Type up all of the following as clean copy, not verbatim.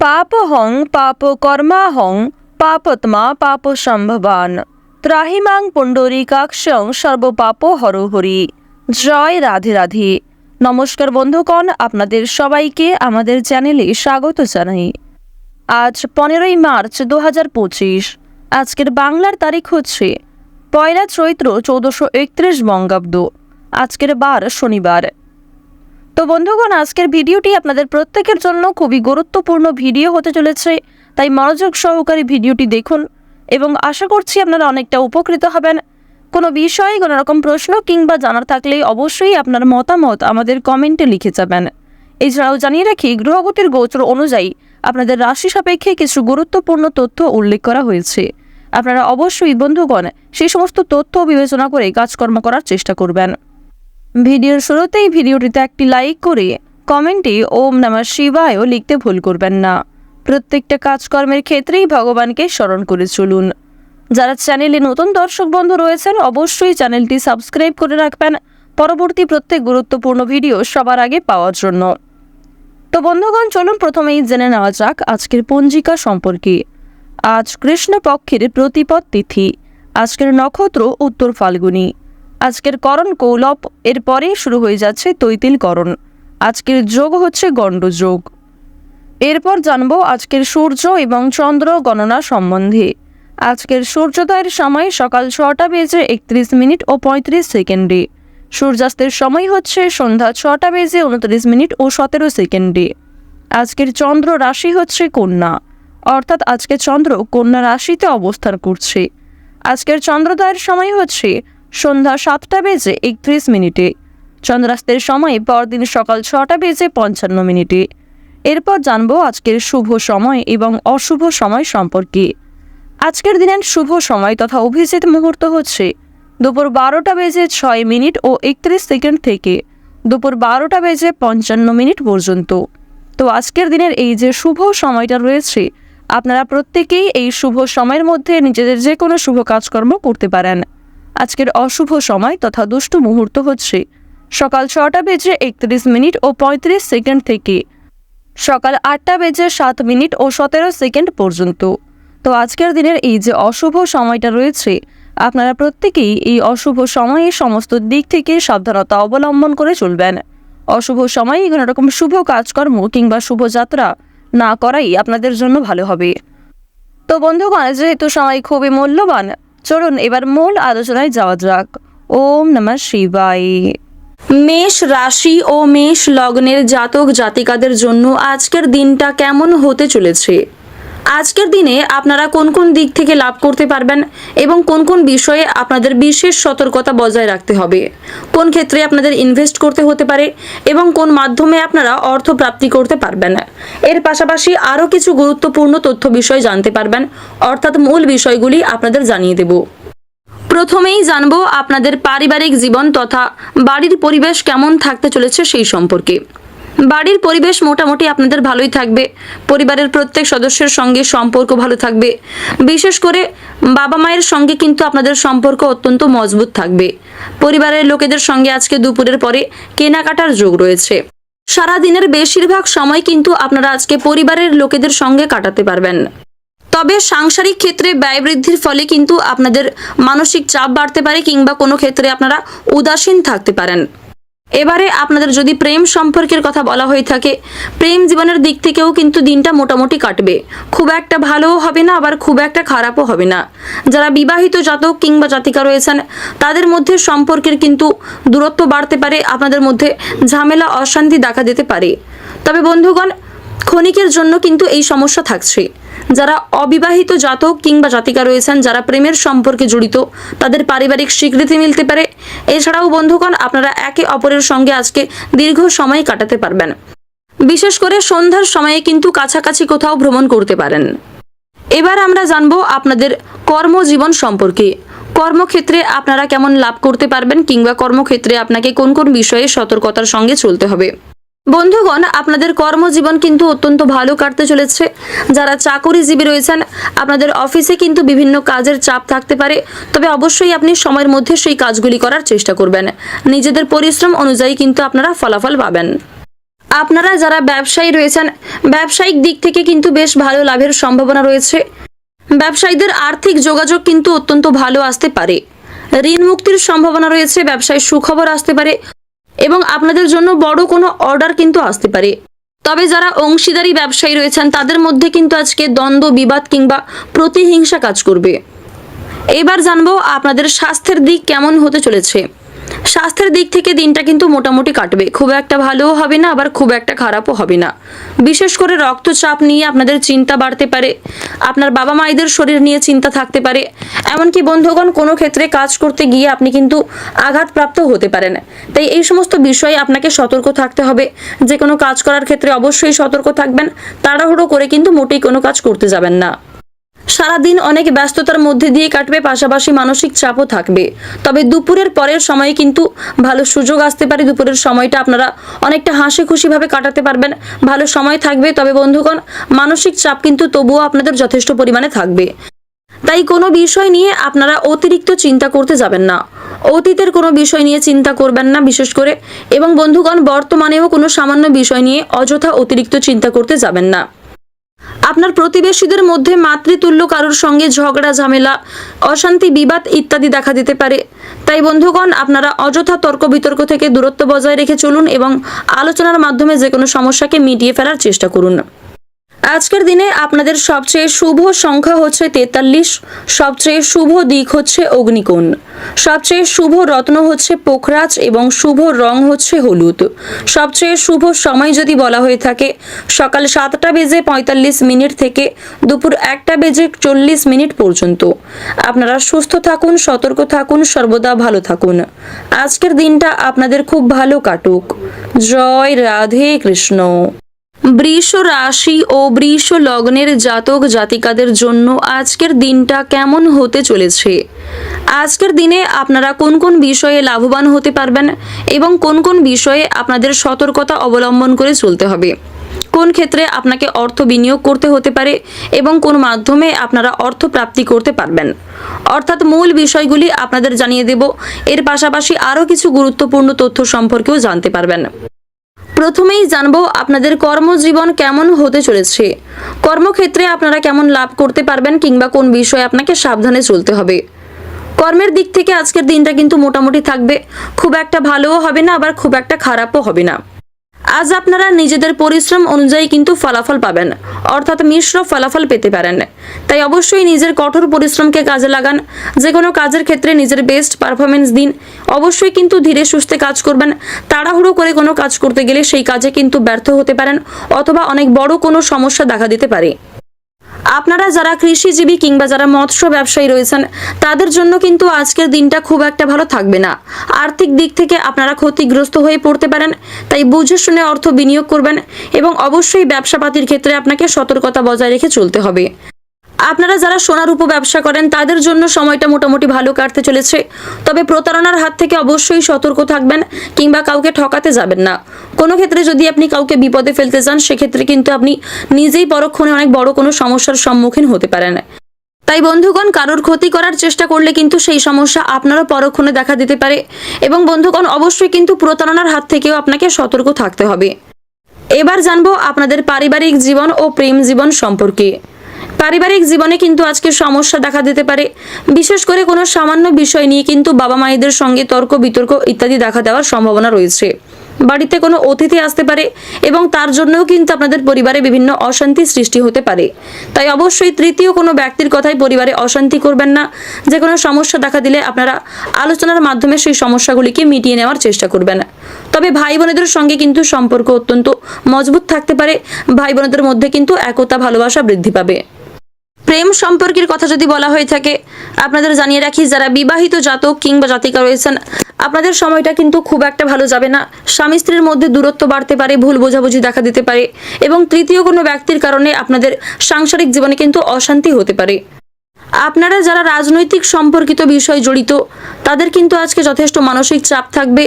পাপহং পাপকর্মাহং পাপত্মা পাপসম্ভবান ত্রাহিমাং পুণ্ডরীকাক্ষং সর্বপাপ হরহরি। জয় রাধে রাধে। নমস্কার বন্ধুগণ, আপনাদের সবাইকে আমাদের চ্যানেলে স্বাগত জানাই। আজ 15ই মার্চ 2025। আজকের বাংলার তারিখ হচ্ছে 1 চৈত্র 1431 বঙ্গাব্দ। আজকের বার শনিবার। তো বন্ধুগণ, আজকের ভিডিওটি আপনাদের প্রত্যেকের জন্য খুবই গুরুত্বপূর্ণ ভিডিও হতে চলেছে, তাই মনোযোগ সহকারে ভিডিওটি দেখুন এবং আশা করছি আপনারা অনেকটা উপকৃত হবেন। কোনো বিষয়ে কোনো রকম প্রশ্ন কিংবা জানার থাকলে অবশ্যই আপনার মতামত আমাদের কমেন্টে লিখে যাবেন। এছাড়াও জানিয়ে রাখি, গ্রহগতির গোচর অনুযায়ী আপনাদের রাশি সাপেক্ষে কিছু গুরুত্বপূর্ণ তথ্য উল্লেখ করা হয়েছে। আপনারা অবশ্যই বন্ধুগণ সেই সমস্ত তথ্য বিবেচনা করে কাজকর্ম করার চেষ্টা করবেন। ভিডিওর শুরুতেই ভিডিওটিতে একটি লাইক করে কমেন্টে ওম নমঃ শিবায়ও লিখতে ভুল করবেন না। প্রত্যেকটা কাজকর্মের ক্ষেত্রেই ভগবানকে স্মরণ করে চলুন। যারা চ্যানেলে নতুন দর্শক বন্ধু রয়েছেন অবশ্যই চ্যানেলটি সাবস্ক্রাইব করে রাখবেন পরবর্তী প্রত্যেক গুরুত্বপূর্ণ ভিডিও সবার আগে পাওয়ার জন্য। তো বন্ধুগণ, চলুন প্রথমেই জেনে নেওয়া যাক আজকের পঞ্জিকা সম্পর্কে। আজ কৃষ্ণপক্ষের প্রতিপদ তিথি। আজকের নক্ষত্র উত্তর ফাল্গুনী। আজকের করণ কৌলব, এরপরে শুরু হয়ে যাচ্ছে তৈতিল করণ। আজকের যোগ হচ্ছে গণ্ডযোগ। এরপর জানবো আজকের সূর্য এবং চন্দ্র গণনা সম্বন্ধে। আজকের সূর্যোদয়ের সময় সকাল 6:31 ও 35 সেকেন্ডে। সূর্যাস্তের সময় হচ্ছে সন্ধ্যা 6:29 ও 17 সেকেন্ডে। আজকের চন্দ্র রাশি হচ্ছে কন্যা, অর্থাৎ আজকে চন্দ্র কন্যা রাশিতে অবস্থান করছে। আজকের চন্দ্রোদয়ের সময় হচ্ছে সন্ধ্যা 7:31। চন্দ্রাস্তের সময় পরদিন সকাল 6:55। এরপর জানবো আজকের শুভ সময় এবং অশুভ সময় সম্পর্কে। আজকের দিনের শুভ সময় তথা অভিজিৎ মুহূর্ত হচ্ছে দুপুর 12:06 ও 31 সেকেন্ড থেকে দুপুর 12:55 পর্যন্ত। তো আজকের দিনের এই যে শুভ সময়টা রয়েছে, আপনারা প্রত্যেকেই এই শুভ সময়ের মধ্যে নিজেদের যে কোনো শুভ কাজকর্ম করতে পারেন। আজকের অশুভ সময় তথা দুষ্ট মুহূর্ত হচ্ছে সকাল 6:31 ও 35 সেকেন্ড থেকে সকাল 8:07 ও 17 সেকেন্ড পর্যন্ত। তো আজকের দিনের এই যে অশুভ সময়টা রয়েছে, আপনারা প্রত্যেকেই এই অশুভ সময়ে সমস্ত দিক থেকে সাবধানতা অবলম্বন করে চলবেন। অশুভ সময়ে কোনো রকম শুভ কাজকর্ম কিংবা শুভযাত্রা না করাই আপনাদের জন্য ভালো হবে। তো বন্ধুগণ, যেহেতু সময় খুবই মূল্যবান, চলুন এবার মূল আলোচনায় যাওয়া যাক। ওম নমঃ শিবায়। মেষ রাশি ও মেষ লগ্নের জাতক জাতিকাদের জন্য আজকের দিনটা কেমন হতে চলেছে? আজকের দিনে আপনারা কোন কোন দিক থেকে লাভ করতে পারবেন এবং কোন কোন বিষয়ে আপনাদের বিশেষ সতর্কতা বজায় রাখতে হবে, কোন ক্ষেত্রে আপনাদের ইনভেস্ট করতে হতে পারে এবং কোন মাধ্যমে আপনারা অর্থ প্রাপ্তি করতে পারবেন, এর পাশাপাশি আরও কিছু গুরুত্বপূর্ণ তথ্য বিষয় জানতে পারবেন, অর্থাৎ মূল বিষয়গুলি আপনাদের জানিয়ে দেব। প্রথমেই জানবো আপনাদের পারিবারিক জীবন তথা বাড়ির পরিবেশ কেমন থাকতে চলেছে সেই সম্পর্কে। বাড়ির পরিবেশ মোটামুটি আপনাদের ভালোই থাকবে। পরিবারের প্রত্যেক সদস্যের সঙ্গে সম্পর্ক ভালো থাকবে। বিশেষ করে বাবা মায়ের সঙ্গে কিন্তু আপনাদের সম্পর্ক অত্যন্ত মজবুত থাকবে। পরিবারের লোকেদের সঙ্গে আজকে দুপুরের পরে কেনাকাটার যোগ রয়েছে। সারাদিনের বেশিরভাগ সময় কিন্তু আপনারা আজকে পরিবারের লোকেদের সঙ্গে কাটাতে পারবেন। তবে সাংসারিক ক্ষেত্রে ব্যয় বৃদ্ধির ফলে কিন্তু আপনাদের মানসিক চাপ বাড়তে পারে কিংবা কোনো ক্ষেত্রে আপনারা উদাসীন থাকতে পারেন। এবারে আপনাদের যদি প্রেম সম্পর্কের কথা বলা হয়ে থাকে, প্রেম জীবনের দিক থেকেও কিন্তু দিনটা মোটামুটি কাটবে। খুব একটা ভালোও হবে না, আবার খুব একটা খারাপও হবে না। যারা বিবাহিত জাতক কিংবা জাতিকা রয়েছেন তাদের মধ্যে সম্পর্কের কিন্তু দূরত্ব বাড়তে পারে, আপনাদের মধ্যে ঝামেলা অশান্তি দেখা দিতে পারে। তবে বন্ধুগণ, ক্ষণিকের জন্য কিন্তু এই সমস্যা থাকছে। যারা অবিবাহিত জাতক কিংবা জাতিকা রয়েছেন, যারা প্রেমের সম্পর্কে জড়িত, তাদের পারিবারিক স্বীকৃতি মিলতে পারে। এছাড়াও বন্ধুগণ, আপনারা একে অপরের সঙ্গে আজকে দীর্ঘ সময় কাটাতে পারবেন। বিশেষ করে সন্ধ্যার সময়ে কিন্তু কাছাকাছি কোথাও ভ্রমণ করতে পারেন। এবার আমরা জানবো আপনাদের কর্মজীবন সম্পর্কে। কর্মক্ষেত্রে আপনারা কেমন লাভ করতে পারবেন কিংবা কর্মক্ষেত্রে আপনাকে কোন কোন বিষয়ে সতর্কতার সঙ্গে চলতে হবে। বন্ধুগণ, আপনাদের কর্মজীবন কিন্তু অত্যন্ত ভালো কাটতে চলেছে। যারা চাকরিজীবী রয়েছেন, আপনাদের অফিসে কিন্তু বিভিন্ন কাজের চাপ থাকতে পারে, তবে অবশ্যই আপনি সময়ের মধ্যে সেই কাজগুলি করার চেষ্টা করবেন। নিজেদের পরিশ্রম অনুযায়ী কিন্তু আপনারা ফলাফল পাবেন। আপনারা যারা ব্যবসায়ী রয়েছেন, ব্যবসায়িক দিক থেকে কিন্তু বেশ ভালো লাভের সম্ভাবনা রয়েছে। ব্যবসায়ীদের আর্থিক যোগাযোগ কিন্তু অত্যন্ত ভালো আসতে পারে। ঋণ মুক্তির সম্ভাবনা রয়েছে, ব্যবসায় সুখবর আসতে পারে এবং আপনাদের জন্য বড় কোনো অর্ডার কিন্তু আসতে পারে। তবে যারা অংশীদারি ব্যবসায়ী রয়েছেন তাদের মধ্যে কিন্তু আজকে দ্বন্দ্ব, বিবাদ কিংবা প্রতিহিংসা কাজ করবে। এবার জানবো আপনাদের স্বাস্থ্যের দিক কেমন হতে চলেছে। স্বাস্থ্যের দিক থেকে দিনটা কিন্তু মোটামুটি কাটবে, খুব একটা ভালোও হবে না, আবার খুব একটা খারাপও হবে না। বিশেষ করে রক্তচাপ নিয়ে আপনাদের চিন্তা বাড়তে পারে, আপনার বাবা মায়েদের শরীর নিয়ে চিন্তা থাকতে পারে, এমনকি বন্ধুগণ কোনো ক্ষেত্রে কাজ করতে গিয়ে আপনি কিন্তু আঘাতপ্রাপ্ত হতে পারেন। তাই এই সমস্ত বিষয়ে আপনাকে সতর্ক থাকতে হবে। যে কোনো কাজ করার ক্ষেত্রে অবশ্যই সতর্ক থাকবেন, তাড়াহুড়ো করে কিন্তু মোটেই কোনো কাজ করতে যাবেন না। সারাদিন অনেক ব্যস্ততার মধ্যে দিয়ে কাটবে, পাশাপাশি মানসিক চাপও থাকবে। তবে দুপুরের পরের সময়ে কিন্তু ভালো সুযোগ আসতে পারে। দুপুরের সময়টা আপনারা অনেকটা হাসি খুশিভাবে কাটাতে পারবেন, ভালো সময় থাকবে। তবে বন্ধুগণ, মানসিক চাপ কিন্তু তবুও আপনাদের যথেষ্ট পরিমাণে থাকবে। তাই কোনো বিষয় নিয়ে আপনারা অতিরিক্ত চিন্তা করতে যাবেন না, অতীতের কোনো বিষয় নিয়ে চিন্তা করবেন না বিশেষ করে। এবং বন্ধুগণ, বর্তমানেও কোনো সামান্য বিষয় নিয়ে অযথা অতিরিক্ত চিন্তা করতে যাবেন না। আপনার প্রতিবেশীদের মধ্যে মাতৃতুল্য কারোর সঙ্গে ঝগড়া, ঝামেলা, অশান্তি, বিবাদ ইত্যাদি দেখা দিতে পারে। তাই বন্ধুগণ, আপনারা অযথা তর্ক বিতর্ক থেকে দূরত্ব বজায় রেখে চলুন এবং আলোচনার মাধ্যমে যে কোনো সমস্যাকে মিটিয়ে ফেলার চেষ্টা করুন। আজকের দিনে আপনাদের সবচেয়ে শুভ সংখ্যা হচ্ছে 43, সবচেয়ে শুভ দিক হচ্ছে অগ্নিকোণ, সবচেয়ে শুভ রত্ন হচ্ছে পোখরাজ এবং শুভ রং হচ্ছে হলুদ। সবচেয়ে শুভ সময় যদি বলা হয়ে থাকে সকাল 7:45 থেকে দুপুর 1:40 পর্যন্ত। আপনারা সুস্থ থাকুন, সতর্ক থাকুন, সর্বদা ভালো থাকুন। আজকের দিনটা আপনাদের খুব ভালো কাটুক। জয় রাধে কৃষ্ণ। বৃষ রাশি ও বৃষ লগ্নের জাতক জাতিকাদের জন্য আজকের দিনটা কেমন হতে চলেছে। আজকের দিনে আপনারা কোন কোন বিষয়ে লাভবান হতে পারবেন এবং কোন কোন বিষয়ে আপনাদের সতর্কতা অবলম্বন করে চলতে হবে, কোন ক্ষেত্রে আপনাকে অর্থ বিনিয়োগ করতে হতে পারে এবং কোন মাধ্যমে আপনারা অর্থ প্রাপ্তি করতে পারবেন, অর্থাৎ মূল বিষয়গুলি আপনাদের জানিয়ে দেব। এর পাশাপাশি আরও কিছু গুরুত্বপূর্ণ তথ্য সম্পর্কেও জানতে পারবেন। প্রথমেই জানবো আপনাদের কর্মজীবন কেমন হতে চলেছে। কর্মক্ষেত্রে আপনারা কেমন লাভ করতে পারবেন কিংবা কোন বিষয়ে আপনাকে সাবধানে চলতে হবে। কর্মের দিক থেকে আজকের দিনটা কিন্তু মোটামুটি থাকবে, খুব একটা ভালোও হবে না, আবার খুব একটা খারাপও হবে না। আজ আপনারা নিজেদের পরিশ্রম অনুযায়ী কিন্তু ফলাফল পাবেন, অর্থাৎ মিশ্র ফলাফল পেতে পারেন। তাই অবশ্যই নিজের কঠোর পরিশ্রমকে কাজে লাগান। যে কোনো কাজের ক্ষেত্রে নিজের বেস্ট পারফরমেন্স দিন। অবশ্যই কিন্তু ধীরে সুস্থে কাজ করবেন। তাড়াহুড়ো করে কোনো কাজ করতে গেলে সেই কাজে কিন্তু ব্যর্থ হতে পারেন অথবা অনেক বড় কোনো সমস্যা দেখা দিতে পারে। আপনারা যারা কৃষিজীবী কিংবা যারা মৎস্য ব্যবসায়ী রয়েছেন তাদের জন্য কিন্তু আজকের দিনটা খুব একটা ভালো থাকবে না। আর্থিক দিক থেকে আপনারা ক্ষতিগ্রস্ত হয়ে পড়তে পারেন। তাই বুঝে শুনে অর্থ বিনিয়োগ করবেন এবং অবশ্যই ব্যবসাপাতির ক্ষেত্রে আপনাকে সতর্কতা বজায় রেখে চলতে হবে। আপনারা যারা সোনা রূপো ব্যবসা করেন তাদের জন্য সময়টা মোটামুটি ভালো কাটতে চলেছে। তবে প্রতারণার হাত থেকে অবশ্যই সতর্ক থাকবেন কিংবা কাউকে ঠকাতে যাবেন না। কোনো ক্ষেত্রে যদি আপনি কাউকে বিপদে ফেলতে চান সেক্ষেত্রে কিন্তু আপনি নিজেই পরক্ষণে অনেক বড় কোনো সমস্যার সম্মুখীন হতে পারেন। তাই বন্ধুগণ, কারোর ক্ষতি করার চেষ্টা করলে কিন্তু সেই সমস্যা আপনারও পরক্ষণে দেখা দিতে পারে এবং বন্ধুগণ অবশ্যই কিন্তু প্রতারণার হাত থেকেও আপনাকে সতর্ক থাকতে হবে। এবার জানবো আপনাদের পারিবারিক জীবন ও প্রেম জীবন সম্পর্কে। পারিবারিক জীবনে কিন্তু আজকে সমস্যা দেখা দিতে পারে, বিশেষ করে কোনো সামান্য বিষয় নিয়ে কিন্তু বাবা মায়েদের সঙ্গে তর্ক বিতর্ক ইত্যাদি দেখা দেওয়ার সম্ভাবনা রয়েছে। বাড়িতে কোনো অতিথি আসতে পারে এবং তার জন্যও কিন্তু আপনাদের পরিবারে বিভিন্ন অশান্তি সৃষ্টি হতে পারে। তাই অবশ্যই তৃতীয় কোনো ব্যক্তির কথায় পরিবারে অশান্তি করবেন না। যে কোনো সমস্যা দেখা দিলে আপনারা আলোচনার মাধ্যমে সেই সমস্যাগুলিকে মিটিয়ে নেওয়ার চেষ্টা করবেন। তবে ভাই বোনেদের সঙ্গে কিন্তু সম্পর্ক অত্যন্ত মজবুত থাকতে পারে। ভাই বোনেদের মধ্যে কিন্তু একতা, ভালোবাসা বৃদ্ধি পাবে। প্রেম সম্পর্কের কথা যদি বলা হয়ে থাকে আপনাদের জানিয়ে রাখি, যারা বিবাহিত জাতক কিংবা জাতিকা রয়েছেন আপনাদের সময়টা কিন্তু খুব একটা ভালো যাবে না। স্বামী স্ত্রীর মধ্যে দূরত্ব বাড়তে পারে, ভুল বোঝাবুঝি দেখা দিতে পারে এবং তৃতীয় কোনো ব্যক্তির কারণে আপনাদের সাংসারিক জীবনে কিন্তু অশান্তি হতে পারে। আপনারা যারা রাজনৈতিক সম্পর্কিত বিষয় জড়িত তাদের কিন্তু আজকে যথেষ্ট মানসিক চাপ থাকবে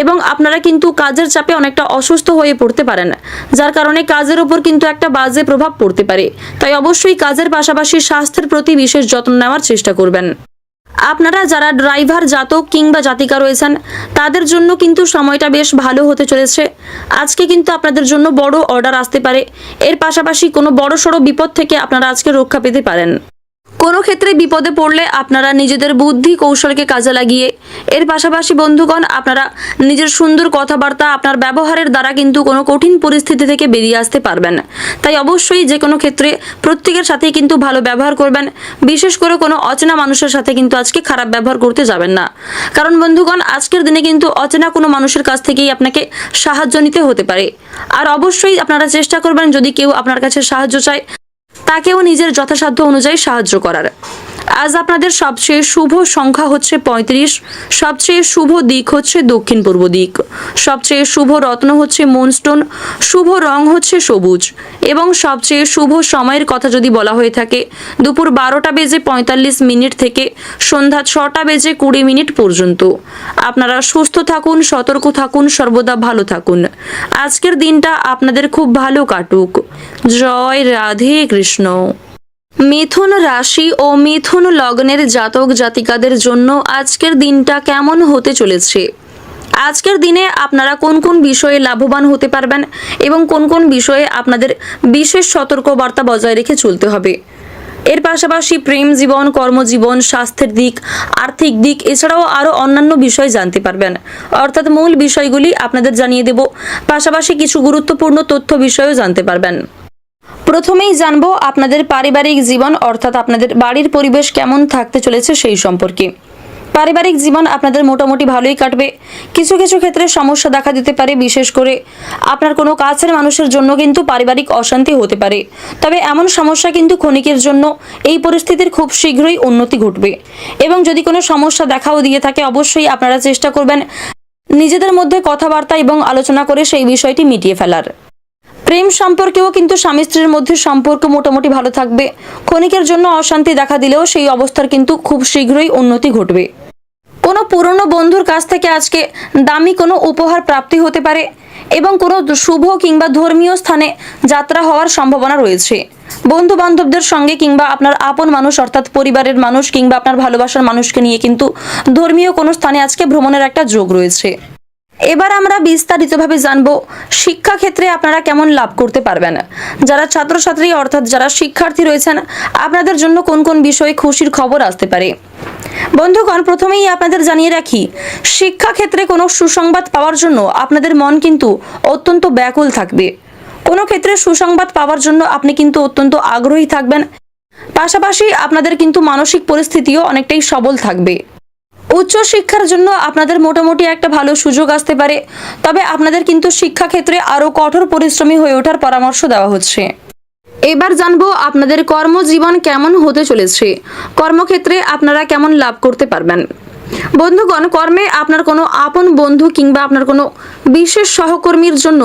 এবং আপনারা কিন্তু কাজের চাপে অনেকটা অসুস্থ হয়ে পড়তে পারেন, যার কারণে কাজের উপর কিন্তু একটা বাজে প্রভাব পড়তে পারে। তাই অবশ্যই কাজের পাশাপাশি স্বাস্থ্যের প্রতি বিশেষ যত্ন নেওয়ার চেষ্টা করবেন। আপনারা যারা ড্রাইভার জাতক কিংবা জাতিকা রয়েছেন তাদের জন্য কিন্তু সময়টা বেশ ভালো হতে চলেছে। আজকে কিন্তু আপনাদের জন্য বড় অর্ডার আসতে পারে। এর পাশাপাশি কোনো বড়সড় বিপদ থেকে আপনারা আজকে রক্ষা পেতে পারেন। কোনো ক্ষেত্রে বিপদে পড়লে আপনারা নিজেদের বুদ্ধি কৌশলকে কাজে লাগিয়ে, এর পাশাপাশি বন্ধুগণ আপনারা নিজের সুন্দর কথাবার্তা, আপনার ব্যবহারের দ্বারা কিন্তু কোনো কঠিন পরিস্থিতি থেকে বেরিয়ে আসতে পারবেন। তাই অবশ্যই যে কোনো ক্ষেত্রে প্রত্যেকের সাথেই কিন্তু ভালো ব্যবহার করবেন। বিশেষ করে কোনো অচেনা মানুষের সাথে কিন্তু আজকে খারাপ ব্যবহার করতে যাবেন না। কারণ বন্ধুগণ আজকের দিনে কিন্তু অচেনা কোনো মানুষের কাছ থেকেই আপনাকে সাহায্য নিতে হতে পারে। আর অবশ্যই আপনারা চেষ্টা করবেন যদি কেউ আপনার কাছে সাহায্য চায় তাকেও নিজের যথাসাধ্য অনুযায়ী সাহায্য করার। আজ আপনাদের সবচেয়ে শুভ সংখ্যা হচ্ছে 35, সবচেয়ে শুভ দিক হচ্ছে দক্ষিণ পূর্ব দিক, সবচেয়ে শুভ রত্ন হচ্ছে মুনস্টোন, শুভ রং হচ্ছে সবুজ এবং সবচেয়ে শুভ সময়ের কথা যদি বলা হয়ে থাকে দুপুর 12:45 থেকে সন্ধ্যা 6:20 পর্যন্ত। আপনারা সুস্থ থাকুন, সতর্ক থাকুন, সর্বদা ভালো থাকুন। আজকের দিনটা আপনাদের খুব ভালো কাটুক। জয় রাধে কৃষ্ণ। মিথুন রাশি ও মিথুন লগ্নের জাতক জাতিকাদের জন্য আজকের দিনটা কেমন হতে চলেছে? আজকের দিনে আপনারা কোন কোন বিষয়ে লাভবান হতে পারবেন এবং কোন কোন বিষয়ে আপনাদের বিশেষ সতর্কবার্তা বজায় রেখে চলতে হবে। এর পাশাপাশি প্রেম জীবন, কর্মজীবন, স্বাস্থ্যের দিক, আর্থিক দিক এছাড়াও আরও অন্যান্য বিষয় জানতে পারবেন। অর্থাৎ মূল বিষয়গুলি আপনাদের জানিয়ে দেব, পাশাপাশি কিছু গুরুত্বপূর্ণ তথ্য বিষয়েও জানতে পারবেন। প্রথমেই জানবো আপনাদের পারিবারিক জীবন, অর্থাৎ আপনাদের বাড়ির পরিবেশ কেমন থাকতে চলেছে সেই সম্পর্কে। পারিবারিক জীবন আপনাদের মোটামুটি ভালোই কাটবে। কিছু কিছু ক্ষেত্রে সমস্যা দেখা দিতে পারে, বিশেষ করে আপনার কোনো কাছের মানুষের জন্য কিন্তু পারিবারিক অশান্তি হতে পারে। তবে এমন সমস্যা কিন্তু ক্ষণিকের জন্য, এই পরিস্থিতির খুব শীঘ্রই উন্নতি ঘটবে। এবং যদি কোনো সমস্যা দেখাও দিয়ে থাকে অবশ্যই আপনারা চেষ্টা করবেন নিজেদের মধ্যে কথাবার্তা এবং আলোচনা করে সেই বিষয়টি মিটিয়ে ফেলার। প্রেম সম্পর্কেও কিন্তু স্বামী স্ত্রীর মধ্যে সম্পর্ক মোটামুটি ভালো থাকবে। ক্ষণিকের জন্য অশান্তি দেখা দিলেও সেই অবস্থার কিন্তু খুব শীঘ্রই উন্নতি ঘটবে। কোনো পুরনো বন্ধুর কাছ থেকে আজকে দামি কোনো উপহার প্রাপ্তি হতে পারে এবং কোনো শুভ কিংবা ধর্মীয় স্থানে যাত্রা হওয়ার সম্ভাবনা রয়েছে। বন্ধু বান্ধবদের সঙ্গে কিংবা আপনার আপন মানুষ অর্থাৎ পরিবারের মানুষ কিংবা আপনার ভালোবাসার মানুষকে নিয়ে কিন্তু ধর্মীয় কোনো স্থানে আজকে ভ্রমণের একটা যোগ রয়েছে। এবার আমরা বিস্তারিতভাবে জানবো শিক্ষাক্ষেত্রে আপনারা কেমন লাভ করতে পারবেন। যারা ছাত্রছাত্রী অর্থাৎ যারা শিক্ষার্থী রয়েছেন আপনাদের জন্য কোন কোন বিষয়ে খুশির খবর আসতে পারে। বন্ধুগণ প্রথমেই আপনাদের জানিয়ে রাখি, শিক্ষাক্ষেত্রে কোনো সুসংবাদ পাওয়ার জন্য আপনাদের মন কিন্তু অত্যন্ত ব্যাকুল থাকবে। কোনো ক্ষেত্রে সুসংবাদ পাওয়ার জন্য আপনি কিন্তু অত্যন্ত আগ্রহী থাকবেন। পাশাপাশি আপনাদের কিন্তু মানসিক পরিস্থিতিও অনেকটাই সবল থাকবে। উচ্চ শিক্ষার জন্য আপনাদের মোটামুটি একটা ভালো সুযোগ আসতে পারে, তবে আপনাদের কিন্তু শিক্ষাক্ষেত্রে আরও কঠোর পরিশ্রমী হয়ে ওঠার পরামর্শ দেওয়া হচ্ছে। এবার জানবো আপনাদের কর্মজীবন কেমন হতে চলেছে। কর্মক্ষেত্রে আপনারা কেমন লাভ করতে পারবেন। বন্ধুগণ কর্মে আপনার কোনো আপন বন্ধু কিংবা আপনার কোনো বিশেষ সহকর্মীর জন্য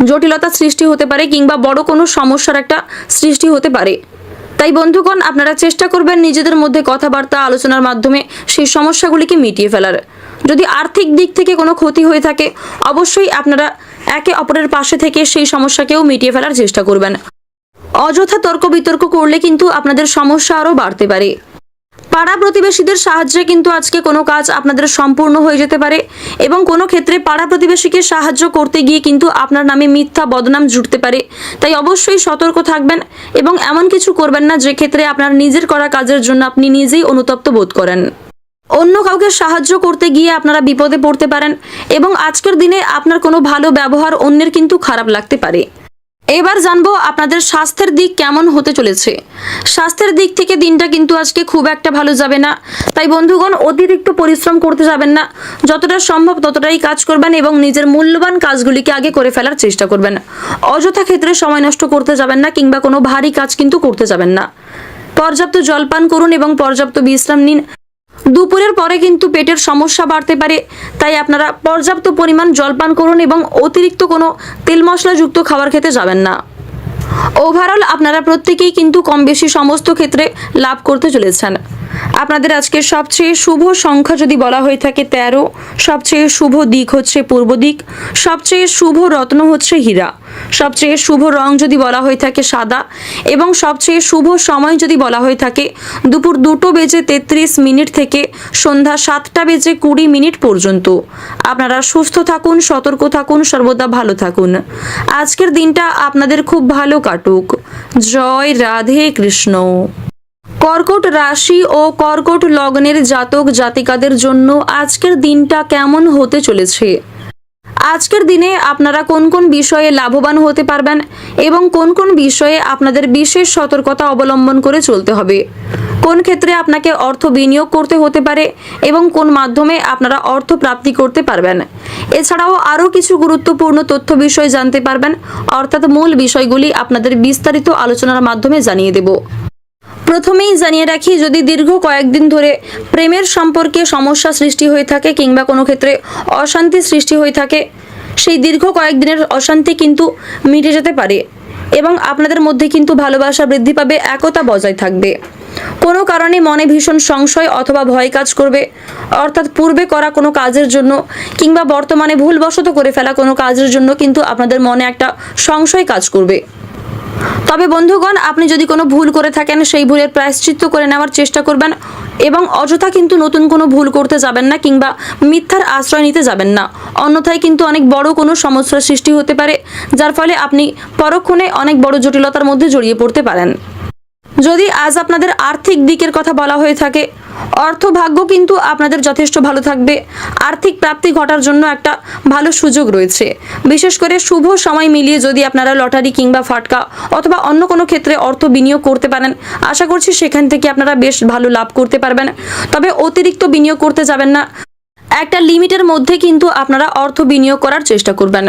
জটিলতা সৃষ্টি হতে পারে কিংবা বড় কোনো সমস্যার একটা সৃষ্টি হতে পারে। তাই বন্ধুগণ আপনারা চেষ্টা করবেন নিজেদের মধ্যে কথাবার্তা আলোচনার মাধ্যমে সেই সমস্যাগুলিকে মিটিয়ে ফেলার। যদি আর্থিক দিক থেকে কোনো ক্ষতি হয়ে থাকে অবশ্যই আপনারা একে অপরের পাশে থেকে সেই সমস্যাকেও মিটিয়ে ফেলার চেষ্টা করবেন। অযথা তর্ক বিতর্ক করলে কিন্তু আপনাদের সমস্যা আরও বাড়তে পারে। পাড়া প্রতিবেশীদের সাহায্যে কিন্তু আজকে কোনো কাজ আপনাদের সম্পূর্ণ হয়ে যেতে পারে এবং কোনো ক্ষেত্রে পাড়া প্রতিবেশীকে সাহায্য করতে গিয়ে কিন্তু আপনার নামে মিথ্যা বদনাম জুটতে পারে। তাই অবশ্যই সতর্ক থাকবেন এবং এমন কিছু করবেন না যে ক্ষেত্রে আপনার নিজের করা কাজের জন্য আপনি নিজেই অনুতপ্ত বোধ করেন। অন্য কাউকে সাহায্য করতে গিয়ে আপনারা বিপদে পড়তে পারেন এবং আজকের দিনে আপনার কোনো ভালো ব্যবহার অন্যের কিন্তু খারাপ লাগতে পারে। এবার জানবো আপনাদের স্বাস্থ্যের দিক কেমন হতে চলেছে। স্বাস্থ্যের দিক থেকে দিনটা কিন্তু আজকে খুব একটা ভালো যাবে না। তাই বন্ধুগণ অতিরিক্ত পরিশ্রম করতে যাবেন না, যতটা সম্ভব ততটাই কাজ করবেন এবং নিজের মূল্যবান কাজগুলিকে আগে করে ফেলার চেষ্টা করবেন। অযথা ক্ষেত্রে সময় নষ্ট করতে যাবেন না কিংবা কোনো ভারী কাজ কিন্তু করতে যাবেন না। পর্যাপ্ত জলপান করুন এবং পর্যাপ্ত বিশ্রাম নিন। দুপুরের পরে কিন্তু পেটের সমস্যা বাড়তে পারে, তাই আপনারা পর্যাপ্ত পরিমাণ জলপান করুন এবং অতিরিক্ত কোনো তেল মশলাযুক্ত খাবার খেতে যাবেন না। ওভারঅল আপনারা প্রত্যেকেই কিন্তু কম বেশি সমস্ত ক্ষেত্রে লাভ করতে চলেছেন। আপনাদের আজকে সবচেয়ে শুভ সংখ্যা যদি বলা হয়ে থাকে 13, সবচেয়ে শুভ দিক হচ্ছে পূর্ব দিক, সবচেয়ে শুভ রত্ন হচ্ছে হীরা, সবচেয়ে শুভ রং যদি বলা হয়ে থাকে সাদা, এবং সবচেয়ে শুভ সময় যদি বলা হয়ে থাকে দুপুর 2:33 থেকে সন্ধ্যা 7:20 পর্যন্ত। আপনারা সুস্থ থাকুন, সতর্ক থাকুন, সর্বদা ভালো থাকুন। আজকের দিনটা আপনাদের খুব ভালো কাটুক। জয় রাধে কৃষ্ণ। কর্কট রাশি ও কর্কট লগ্নের জাতক জাতিকাদের জন্য আজকের দিনটা কেমন হতে চলেছে? আজকের দিনে আপনারা কোন কোন বিষয়ে লাভবান হতে পারবেন এবং কোন কোন বিষয়ে আপনাদের বিশেষ সতর্কতা অবলম্বন করে চলতে হবে? কোন ক্ষেত্রে আপনাকে অর্থ বিনিয়োগ করতে হতে পারে এবং কোন মাধ্যমে আপনারা অর্থ প্রাপ্তি করতে পারবেন? এছাড়াও আরও কিছু গুরুত্বপূর্ণ তথ্য বিষয় জানতে পারবেন, অর্থাৎ মূল বিষয়গুলি আপনাদের বিস্তারিত আলোচনার মাধ্যমে জানিয়ে দেব। প্রথমেই জানিয়ে রাখি, যদি দীর্ঘ কয়েকদিন ধরে প্রেমের সম্পর্কে সমস্যা সৃষ্টি হয়ে থাকে কিংবা কোনো ক্ষেত্রে অশান্তি সৃষ্টি হয়ে থাকে, সেই দীর্ঘ কয়েকদিনের অশান্তি কিন্তু মিটে যেতে পারে এবং আপনাদের মধ্যে কিন্তু ভালোবাসা বৃদ্ধি পাবে, একতা বজায় থাকবে। কোনো কারণে মনে ভীষণ সংশয় অথবা ভয় কাজ করবে, অর্থাৎ পূর্বে করা কোনো কাজের জন্য কিংবা বর্তমানে ভুলবশত করে ফেলা কোনো কাজের জন্য কিন্তু আপনাদের মনে একটা সংশয় কাজ করবে। তবে বন্ধুগণ, আপনি যদি কোনো ভুল করে থাকেন সেই ভুলের প্রায়শ্চিত্ত করে নেওয়ার চেষ্টা করবেন এবং অযথা কিন্তু নতুন কোনো ভুল করতে যাবেন না কিংবা মিথ্যার আশ্রয় নিতে যাবেন না, অন্যথায় কিন্তু অনেক বড় কোনো সমস্যার সৃষ্টি হতে পারে, যার ফলে আপনি পরক্ষণে অনেক বড় জটিলতার মধ্যে জড়িয়ে পড়তে পারেন। যদি আজ আপনাদের আর্থিক দিকের কথা বলা হয়ে থাকে, অর্থ ভাগ্য কিন্তু আপনাদের যথেষ্ট ভালো থাকবে। আর্থিক প্রাপ্তি ঘটার জন্য একটা ভালো সুযোগ রয়েছে। বিশেষ করে শুভ সময় মিলিয়ে যদি আপনারা লটারি কিংবা ফাটকা অথবা অন্য কোনো ক্ষেত্রে অর্থ বিনিয়োগ করতে পারেন, আশা করছি সেখান থেকে আপনারা বেশ ভালো লাভ করতে পারবেন। তবে অতিরিক্ত বিনিয়োগ করতে যাবেন না, একটা লিমিটের মধ্যে কিন্তু আপনারা অর্থ বিনিয়োগ করার চেষ্টা করবেন।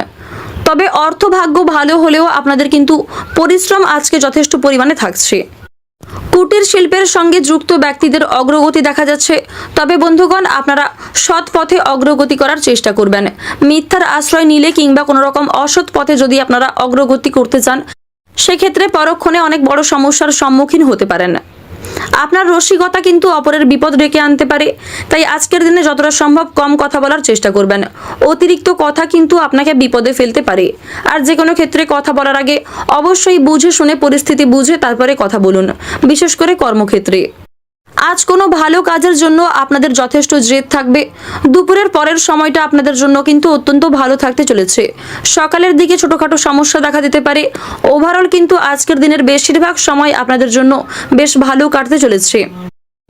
তবে অর্থ ভাগ্য ভালো হলেও আপনাদের কিন্তু পরিশ্রম আজকে যথেষ্ট পরিমাণে থাকছে। কুটির শিল্পের সঙ্গে যুক্ত ব্যক্তিদের অগ্রগতি দেখা যাচ্ছে। তবে বন্ধুগণ, আপনারা সৎ পথে অগ্রগতি করার চেষ্টা করবেন। মিথ্যার আশ্রয় নিলে কিংবা কোনো রকম অসৎ পথে যদি আপনারা অগ্রগতি করতে চান, সেক্ষেত্রে পরক্ষণে অনেক বড় সমস্যার সম্মুখীন হতে পারেন। আপনার রসিকতা কিন্তু অপরের বিপদ ডেকে আনতে পারে, তাই আজকের দিনে যতটা সম্ভব কম কথা বলার চেষ্টা করবেন। অতিরিক্ত কথা কিন্তু আপনাকে বিপদে ফেলতে পারে। আর যে কোনো ক্ষেত্রে কথা বলার আগে অবশ্যই বুঝে শুনে, পরিস্থিতি বুঝে তারপরে কথা বলুন, বিশেষ করে কর্মক্ষেত্রে। আজ কোনো ভালো কাজের জন্য আপনাদের যথেষ্ট জেদ থাকবে। দুপুরের পরের সময়টা আপনাদের জন্য কিন্তু অত্যন্ত ভালো থাকতে চলেছে। সকালের দিকে ছোটোখাটো সমস্যা দেখা দিতে পারে। ওভারঅল কিন্তু আজকের দিনের বেশিরভাগ সময় আপনাদের জন্য বেশ ভালো কাটতে চলেছে।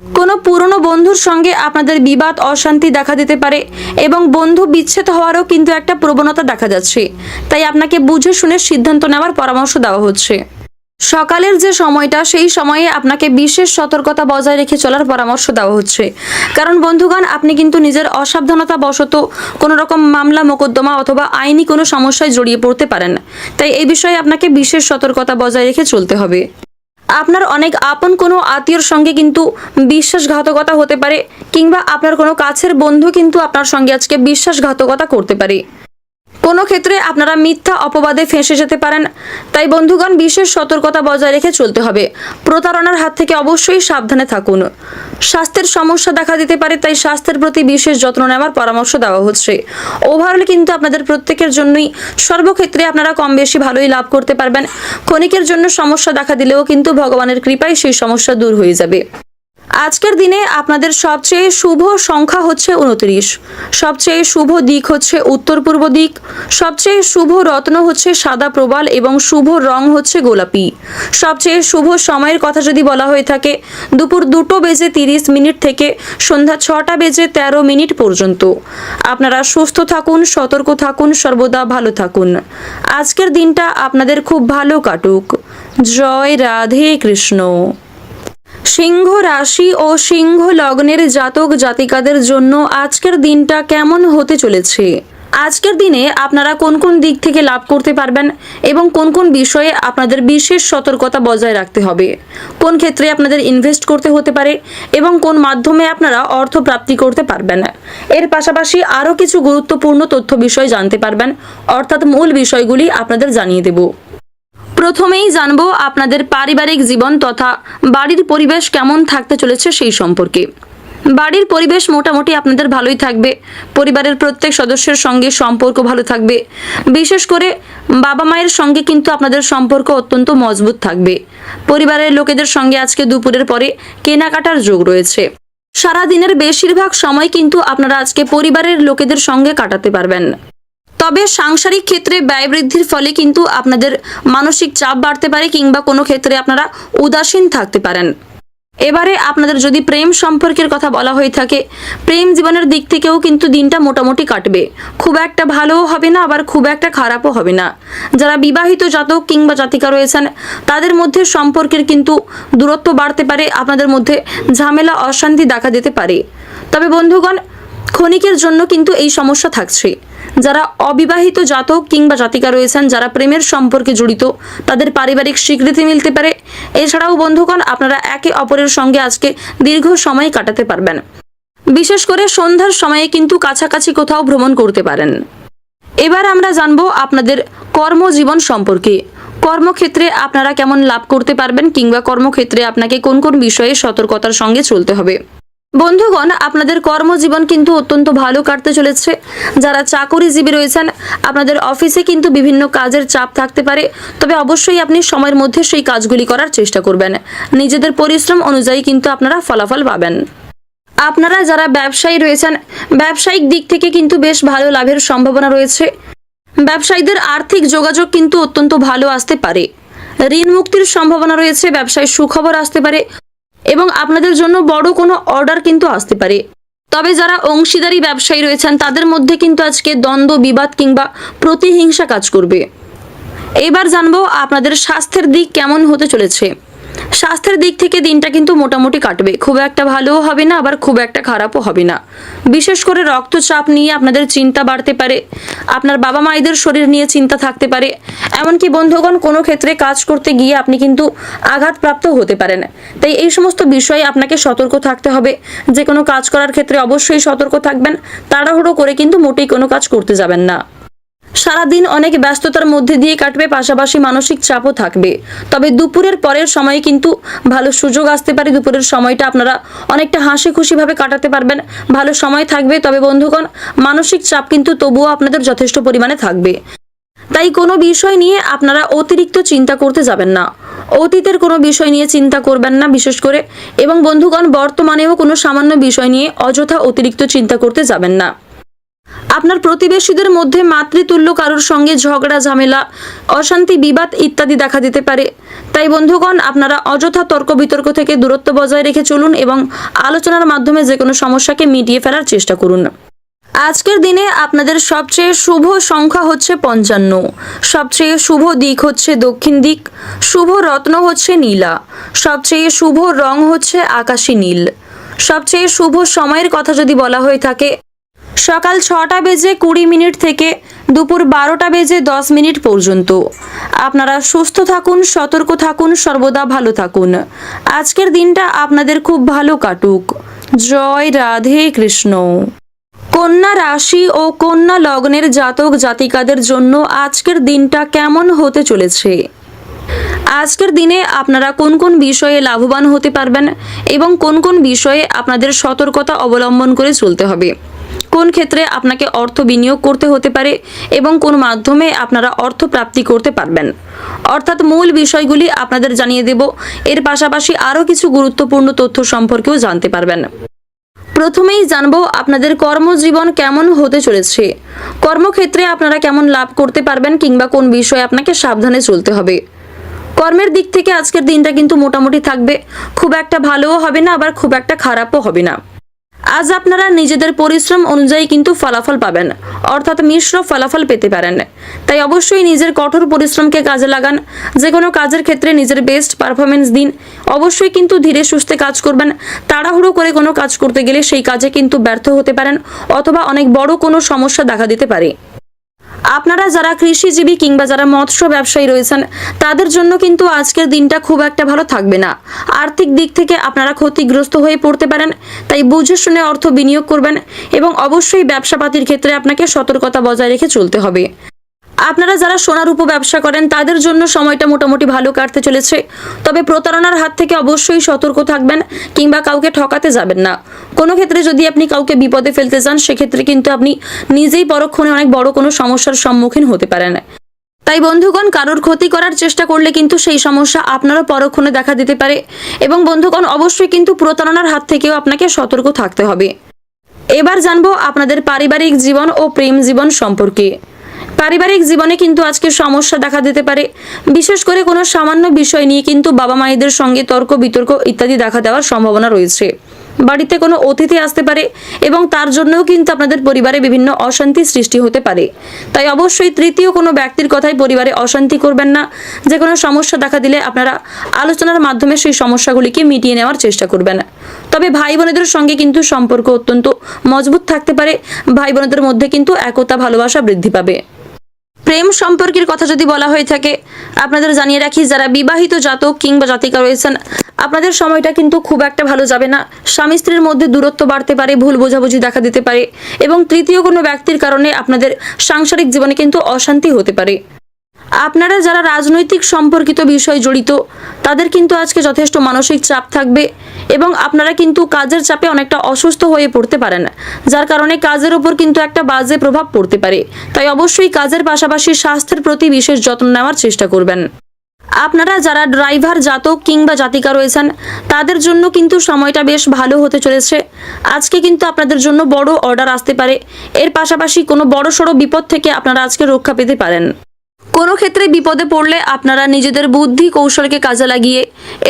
কোনো পুরনো বন্ধুর সঙ্গে আপনাদের বিবাদ অশান্তি দেখা দিতে পারে এবং বন্ধু বিচ্ছেদ হওয়ারও কিন্তু একটা প্রবণতা দেখা যাচ্ছে। তাই আপনাকে বুঝে শুনে সিদ্ধান্ত নেওয়ার পরামর্শ দেওয়া হচ্ছে। সকালের যে সময়টা, সেই সময়ে আপনাকে বিশেষ সতর্কতা বজায় রেখে চলার পরামর্শ দেওয়া হচ্ছে। কারণ বন্ধুগণ, আপনি কিন্তু নিজের অসাবধানতা বশত কোনো রকম মামলা মোকদ্দমা অথবা আইনি কোনো সমস্যায় জড়িয়ে পড়তে পারেন। তাই এই বিষয়ে আপনাকে বিশেষ সতর্কতা বজায় রেখে চলতে হবে। আপনার অনেক আপন কোনো আত্মীয়র সঙ্গে কিন্তু বিশ্বাসঘাতকতা হতে পারে কিংবা আপনার কোনো কাছের বন্ধু কিন্তু আপনার সঙ্গে আজকে বিশ্বাসঘাতকতা করতে পারে। কোনো ক্ষেত্রে আপনারা মিথ্যা অপবাদে ফেঁসে যেতে পারেন। তাই বন্ধুগণ, বিশেষ সতর্কতা বজায় রেখে চলতে হবে। প্রতারণার হাত থেকে অবশ্যই সাবধানে থাকুন। স্বাস্থ্যের সমস্যা দেখা দিতে পারে, তাই স্বাস্থ্যের প্রতি বিশেষ যত্ন নেওয়ার পরামর্শ দেওয়া হচ্ছে। ওভারঅল কিন্তু আপনাদের প্রত্যেকের জন্যই সর্বক্ষেত্রে আপনারা কম বেশি ভালোই লাভ করতে পারবেন। ক্ষণিকের জন্য সমস্যা দেখা দিলেও কিন্তু ভগবানের কৃপায় সেই সমস্যা দূর হয়ে যাবে। আজকের দিনে আপনাদের সবচেয়ে শুভ সংখ্যা হচ্ছে 29, সবচেয়ে শুভ দিক হচ্ছে উত্তর পূর্ব দিক, সবচেয়ে শুভ রত্ন হচ্ছে সাদা প্রবাল এবং শুভ রং হচ্ছে গোলাপি। সবচেয়ে শুভ সময়ের কথা যদি বলা হয়ে থাকে, দুপুর 2:30 থেকে সন্ধ্যা 6:13 পর্যন্ত। আপনারা সুস্থ থাকুন, সতর্ক থাকুন, সর্বদা ভালো থাকুন। আজকের দিনটা আপনাদের খুব ভালো কাটুক। জয় রাধে কৃষ্ণ। সিংহ রাশি ও সিংহ লগ্নের জাতক জাতিকাদের জন্য আজকের দিনটা কেমন হতে চলেছে? আজকের দিনে আপনারা কোন কোন দিক থেকে লাভ করতে পারবেন এবং কোন কোন বিষয়ে আপনাদের বিশেষ সতর্কতা বজায় রাখতে হবে? কোন ক্ষেত্রে আপনাদের ইনভেস্ট করতে হতে পারে এবং কোন মাধ্যমে আপনারা অর্থ প্রাপ্তি করতে পারবেন? এর পাশাপাশি আরও কিছু গুরুত্বপূর্ণ তথ্য বিষয় জানতে পারবেন, অর্থাৎ মূল বিষয়গুলি আপনাদের জানিয়ে দেব। প্রথমেই জানবো আপনাদের পারিবারিক জীবন তথা বাড়ির পরিবেশ কেমন থাকতে চলেছে সেই সম্পর্কে। বাড়ির পরিবেশ মোটামুটি আপনাদের ভালোই থাকবে। পরিবারের প্রত্যেক সদস্যের সঙ্গে সম্পর্ক ভালো থাকবে। বিশেষ করে বাবা মায়ের সঙ্গে কিন্তু আপনাদের সম্পর্ক অত্যন্ত মজবুত থাকবে। পরিবারের লোকেদের সঙ্গে আজকে দুপুরের পরে কেনাকাটার যোগ রয়েছে। সারা দিনের বেশিরভাগ সময় কিন্তু আপনারা আজকে পরিবারের লোকেদের সঙ্গে কাটাতে পারবেন। তবে সাংসারিক ক্ষেত্রে ব্যয় বৃদ্ধির ফলে কিন্তু আপনাদের মানসিক চাপ বাড়তে পারে কিংবা কোনো ক্ষেত্রে আপনারা উদাসীন থাকতে পারেন। এবারে আপনাদের যদি প্রেম সম্পর্কের কথা বলা হয়ে থাকে, প্রেম জীবনের দিক থেকেও কিন্তু দিনটা মোটামুটি কাটবে। খুব একটা ভালোও হবে না, আবার খুব একটা খারাপও হবে না। যারা বিবাহিত জাতক কিংবা জাতিকা রয়েছেন তাদের মধ্যে সম্পর্কের কিন্তু দূরত্ব বাড়তে পারে, আপনাদের মধ্যে ঝামেলা অশান্তি দেখা দিতে পারে। তবে বন্ধুগণ, ক্ষণিকের জন্য কিন্তু এই সমস্যা থাকছে। যারা অবিবাহিত জাতক কিংবা জাতিকা রয়েছেন, যারা প্রেমের সম্পর্কে জড়িত, তাদের পারিবারিক স্বীকৃতি মিলতে পারে। এছাড়াও বন্ধুগণ, আপনারা একে অপরের সঙ্গে আজকে দীর্ঘ সময় কাটাতে পারবেন। বিশেষ করে সন্ধ্যার সময়ে কিন্তু কাছাকাছি কোথাও ভ্রমণ করতে পারেন। এবার আমরা জানবো আপনাদের কর্মজীবন সম্পর্কে। কর্মক্ষেত্রে আপনারা কেমন লাভ করতে পারবেন কিংবা কর্মক্ষেত্রে আপনাকে কোন কোন বিষয়ে সতর্কতার সঙ্গে চলতে হবে। বন্ধুগণ, আপনাদের কর্মজীবন কিন্তু অত্যন্ত ভালো কাটতে চলেছে। যারা চাকরিজীবী রয়েছেন, আপনাদের অফিসে কিন্তু বিভিন্ন কাজের চাপ থাকতে পারে, তবে অবশ্যই আপনি সময়ের মধ্যে সেই কাজগুলি করার চেষ্টা করবেন। নিজেদের পরিশ্রম অনুযায়ী কিন্তু আপনারা ফলাফল পাবেন। আপনারা যারা ব্যবসায়ী রয়েছেন, ব্যবসায়িক দিক থেকে কিন্তু বেশ ভালো লাভের সম্ভাবনা রয়েছে। ব্যবসায়ীদের আর্থিক যোগাযোগ কিন্তু অত্যন্ত ভালো আসতে পারে। ঋণ মুক্তির সম্ভাবনা রয়েছে, ব্যবসায় সুখবর আসতে পারে এবং আপনাদের জন্য বড় কোনো অর্ডার কিন্তু আসতে পারে। তবে যারা অংশীদারি ব্যবসায়ী রয়েছেন তাদের মধ্যে কিন্তু আজকে দ্বন্দ্ব, বিবাদ কিংবা প্রতিহিংসা কাজ করবে। এবার জানবো আপনাদের স্বাস্থ্যের দিক কেমন হতে চলেছে। স্বাস্থ্যের দিক থেকে দিনটা কিন্তু মোটামুটি কাটবে। খুব একটা ভালোও হবে না, আবার খুব একটা খারাপও হবে না। বিশেষ করে রক্তচাপ নিয়ে আপনাদের চিন্তা বাড়তে পারে। আপনার বাবা মায়েদের শরীর নিয়ে চিন্তা থাকতে পারে। এমনকি বন্ধুগণ, কোনো ক্ষেত্রে কাজ করতে গিয়ে আপনি কিন্তু আঘাতপ্রাপ্ত হতে পারেন। তাই এই সমস্ত বিষয়ে আপনাকে সতর্ক থাকতে হবে। যে কোনো কাজ করার ক্ষেত্রে অবশ্যই সতর্ক থাকবেন। তাড়াহুড়ো করে কিন্তু মোটেই কোনো কাজ করতে যাবেন না। সারাদিন অনেক ব্যস্ততার মধ্যে দিয়ে কাটবে, পাশাপাশি মানসিক চাপও থাকবে। তবে দুপুরের পরের সময়ে কিন্তু ভালো সুযোগ আসতে পারে। দুপুরের সময়টা আপনারা অনেকটা হাসি খুশিভাবে কাটাতে পারবেন, ভালো সময় থাকবে। তবে বন্ধুগণ, মানসিক চাপ কিন্তু তবুও আপনাদের যথেষ্ট পরিমাণে থাকবে। তাই কোনো বিষয় নিয়ে আপনারা অতিরিক্ত চিন্তা করতে যাবেন না। অতীতের কোনো বিষয় নিয়ে চিন্তা করবেন না বিশেষ করে। এবং বন্ধুগণ, বর্তমানেও কোনো সামান্য বিষয় নিয়ে অযথা অতিরিক্ত চিন্তা করতে যাবেন না। আপনার প্রতিবেশীদের মধ্যে মাতৃতুল্য কারোর সঙ্গে ঝগড়া, ঝামেলা, অশান্তি, বিবাদ ইত্যাদি দেখা দিতে পারে। তাই বন্ধুগণ, আপনারা অযথা তর্ক বিতর্ক থেকে দূরত্ব বজায় রেখে চলুন এবং আলোচনার মাধ্যমে যে কোনো সমস্যাকে মিটিয়ে ফেলার চেষ্টা করুন। আজকের দিনে আপনাদের সবচেয়ে শুভ সংখ্যা হচ্ছে 55, সবচেয়ে শুভ দিক হচ্ছে দক্ষিণ দিক, শুভ রত্ন হচ্ছে নীলা, সবচেয়ে শুভ রং হচ্ছে আকাশী নীল। সবচেয়ে শুভ সময়ের কথা যদি বলা হয়ে থাকে, সকাল 6টা বেজে 20 মিনিট থেকে দুপুর 12টা বেজে 10 মিনিট পর্যন্ত। আপনারা সুস্থ থাকুন, সতর্ক থাকুন, সর্বদা ভালো থাকুন। আজকের দিনটা আপনাদের খুব ভালো কাটুক। জয় রাধে কৃষ্ণ। কন্যা রাশি ও কন্যা লগ্নের জাতক জাতিকাদের জন্য আজকের দিনটা কেমন হতে চলেছে। আজকের দিনে আপনারা কোন কোন বিষয়ে লাভবান হতে পারবেন এবং কোন কোন বিষয়ে আপনাদের সতর্কতা অবলম্বন করে চলতে হবে। কোন ক্ষেত্রে আপনাকে অর্থ বিনিয়োগ করতে হতে পারে এবং কোন মাধ্যমে আপনারা অর্থ প্রাপ্তি করতে পারবেন, অর্থাৎ মূল বিষয়গুলি আপনাদের জানিয়ে দেব। এর পাশাপাশি আরও কিছু গুরুত্বপূর্ণ তথ্য সম্পর্কেও জানতে পারবেন। প্রথমেই জানবো আপনাদের কর্মজীবন কেমন হতে চলেছে। কর্মক্ষেত্রে আপনারা কেমন লাভ করতে পারবেন কিংবা কোন বিষয়ে আপনাকে সাবধানে চলতে হবে। কর্মের দিক থেকে আজকের দিনটা কিন্তু মোটামুটি থাকবে। খুব একটা ভালোও হবে না, আবার খুব একটা খারাপও হবে না। আজ আপনারা নিজেদের পরিশ্রম অনুযায়ী কিন্তু ফলাফল পাবেন, অর্থাৎ মিশ্র ফলাফল পেতে পারেন। তাই অবশ্যই নিজের কঠোর পরিশ্রমকে কাজে লাগান। যে কোনো কাজের ক্ষেত্রে নিজের বেস্ট পারফরমেন্স দিন। অবশ্যই কিন্তু ধীরে সুস্থে কাজ করবেন। তাড়াহুড়ো করে কোনো কাজ করতে গেলে সেই কাজে কিন্তু ব্যর্থ হতে পারেন অথবা অনেক বড় কোনো সমস্যা দেখা দিতে পারে। আপনারা যারা কৃষিজীবী কিংবা যারা মৎস্য ব্যবসায়ী রয়েছেন তাদের জন্য কিন্তু আজকের দিনটা খুব একটা ভালো থাকবে না। আর্থিক দিক থেকে আপনারা ক্ষতিগ্রস্ত হয়ে পড়তে পারেন। তাই বুঝে শুনে অর্থ বিনিয়োগ করবেন এবং অবশ্যই ব্যবসাপাতির ক্ষেত্রে আপনাকে সতর্কতা বজায় রেখে চলতে হবে। আপনারা যারা সোনা রূপো ব্যবসা করেন তাদের জন্য সময়টা মোটামুটি ভালো কাটতে চলেছে, তবে প্রতারণার হাত থেকে অবশ্যই সতর্ক থাকবেন কিংবা কাউকে ঠকাতে যাবেন না। কোনো ক্ষেত্রে যদি আপনি কাউকে বিপদে ফেলতে চান সেক্ষেত্রে কিন্তু আপনি নিজেই পরক্ষণে অনেক বড় কোনো সমস্যার সম্মুখীন হতে পারেন। তাই বন্ধুগণ, কারোর ক্ষতি করার চেষ্টা করলে কিন্তু সেই সমস্যা আপনারও পরক্ষণে দেখা দিতে পারে এবং বন্ধুগণ অবশ্যই কিন্তু প্রতারণার হাত থেকেও আপনাকে সতর্ক থাকতে হবে। এবার জানবো আপনাদের পারিবারিক জীবন ও প্রেম জীবন সম্পর্কে। পারিবারিক জীবনে কিন্তু আজকে সমস্যা দেখা দিতে পারে, বিশেষ করে কোনো সামান্য বিষয় নিয়ে কিন্তু বাবা মায়েদের সঙ্গে তর্ক বিতর্ক ইত্যাদি দেখা দেওয়ার সম্ভাবনা রয়েছে। বাড়িতে কোনো অতিথি আসতে পারে এবং তার জন্যও কিন্তু আপনাদের পরিবারে বিভিন্ন অশান্তি সৃষ্টি হতে পারে। তাই অবশ্যই তৃতীয় কোনো ব্যক্তির কথায় পরিবারে অশান্তি করবেন না। যে কোনো সমস্যা দেখা দিলে আপনারা আলোচনার মাধ্যমে সেই সমস্যাগুলিকে মিটিয়ে নেওয়ার চেষ্টা করবেন। তবে ভাই বোনেদের সঙ্গে কিন্তু সম্পর্ক অত্যন্ত মজবুত থাকতে পারে। ভাই বোনেদের মধ্যে কিন্তু একতা ভালোবাসা বৃদ্ধি পাবে। প্রেম সম্পর্কের কথা যদি বলা হয়ে থাকে, আপনাদের জানিয়ে রাখি যারা বিবাহিত জাতক কিংবা জাতিকা রয়েছেন আপনাদের সময়টা কিন্তু খুব একটা ভালো যাবে না। স্বামী স্ত্রীর মধ্যে দূরত্ব বাড়তে পারে, ভুল বোঝাবুঝি দেখা দিতে পারে এবং তৃতীয় কোনো ব্যক্তির কারণে আপনাদের সাংসারিক জীবনে কিন্তু অশান্তি হতে পারে। আপনারা যারা রাজনৈতিক সম্পর্কিত বিষয় জড়িত তাদের কিন্তু আজকে যথেষ্ট মানসিক চাপ থাকবে এবং আপনারা কিন্তু কাজের চাপে অনেকটা অসুস্থ হয়ে পড়তে পারেন, যার কারণে কাজের উপর কিন্তু একটা বাজে প্রভাব পড়তে পারে। তাই অবশ্যই কাজের পাশাপাশি স্বাস্থ্যের প্রতি বিশেষ যত্ন নেওয়ার চেষ্টা করবেন। আপনারা যারা ড্রাইভার জাতক কিংবা জাতিকা রয়েছেন তাদের জন্য কিন্তু সময়টা বেশ ভালো হতে চলেছে। আজকে কিন্তু আপনাদের জন্য বড় অর্ডার আসতে পারে। এর পাশাপাশি কোনো বড়সড় বিপদ থেকে আপনারা আজকে রক্ষা পেতে পারেন। কোনো ক্ষেত্রে বিপদে পড়লে আপনারা নিজেদের বুদ্ধি কৌশলকে কাজে লাগিয়ে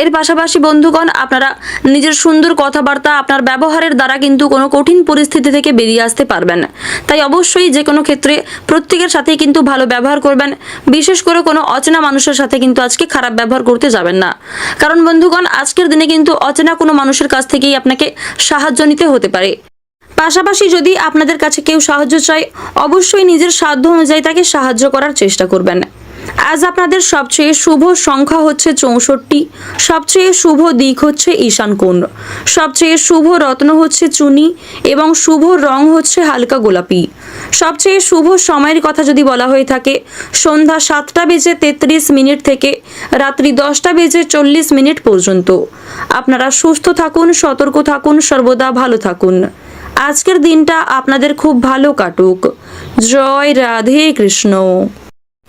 এর পাশাপাশি বন্ধুগণ আপনারা নিজের সুন্দর কথাবার্তা আপনার ব্যবহারের দ্বারা কিন্তু কোনো কঠিন পরিস্থিতি থেকে বেরিয়ে আসতে পারবেন। তাই অবশ্যই যে কোনো ক্ষেত্রে প্রত্যেকের সাথেই কিন্তু ভালো ব্যবহার করবেন। বিশেষ করে কোনো অচেনা মানুষের সাথে কিন্তু আজকে খারাপ ব্যবহার করতে যাবেন না, কারণ বন্ধুগণ আজকের দিনে কিন্তু অচেনা কোনো মানুষের কাছ থেকেই আপনাকে সাহায্য নিতে হতে পারে। পাশাপাশি যদি আপনাদের কাছে কেউ সাহায্য চায় অবশ্যই নিজের সাধ্য অনুযায়ী তাকে সাহায্য করার চেষ্টা করবেন। আজ আপনাদের সবচেয়ে শুভ সংখ্যা হচ্ছে 64, সবচেয়ে শুভ দিক হচ্ছে ঈশান কোণ, সবচেয়ে শুভ রত্ন হচ্ছে চুনি এবং শুভ রং হচ্ছে হালকা গোলাপি। সবচেয়ে শুভ সময়ের কথা যদি বলা হয়ে থাকে সন্ধ্যা 7:33 থেকে রাত্রি 10:40 পর্যন্ত। আপনারা সুস্থ থাকুন, সতর্ক থাকুন, সর্বদা ভালো থাকুন। আজকের দিনটা আপনাদের খুব ভালো কাটুক। জয় রাধে কৃষ্ণ।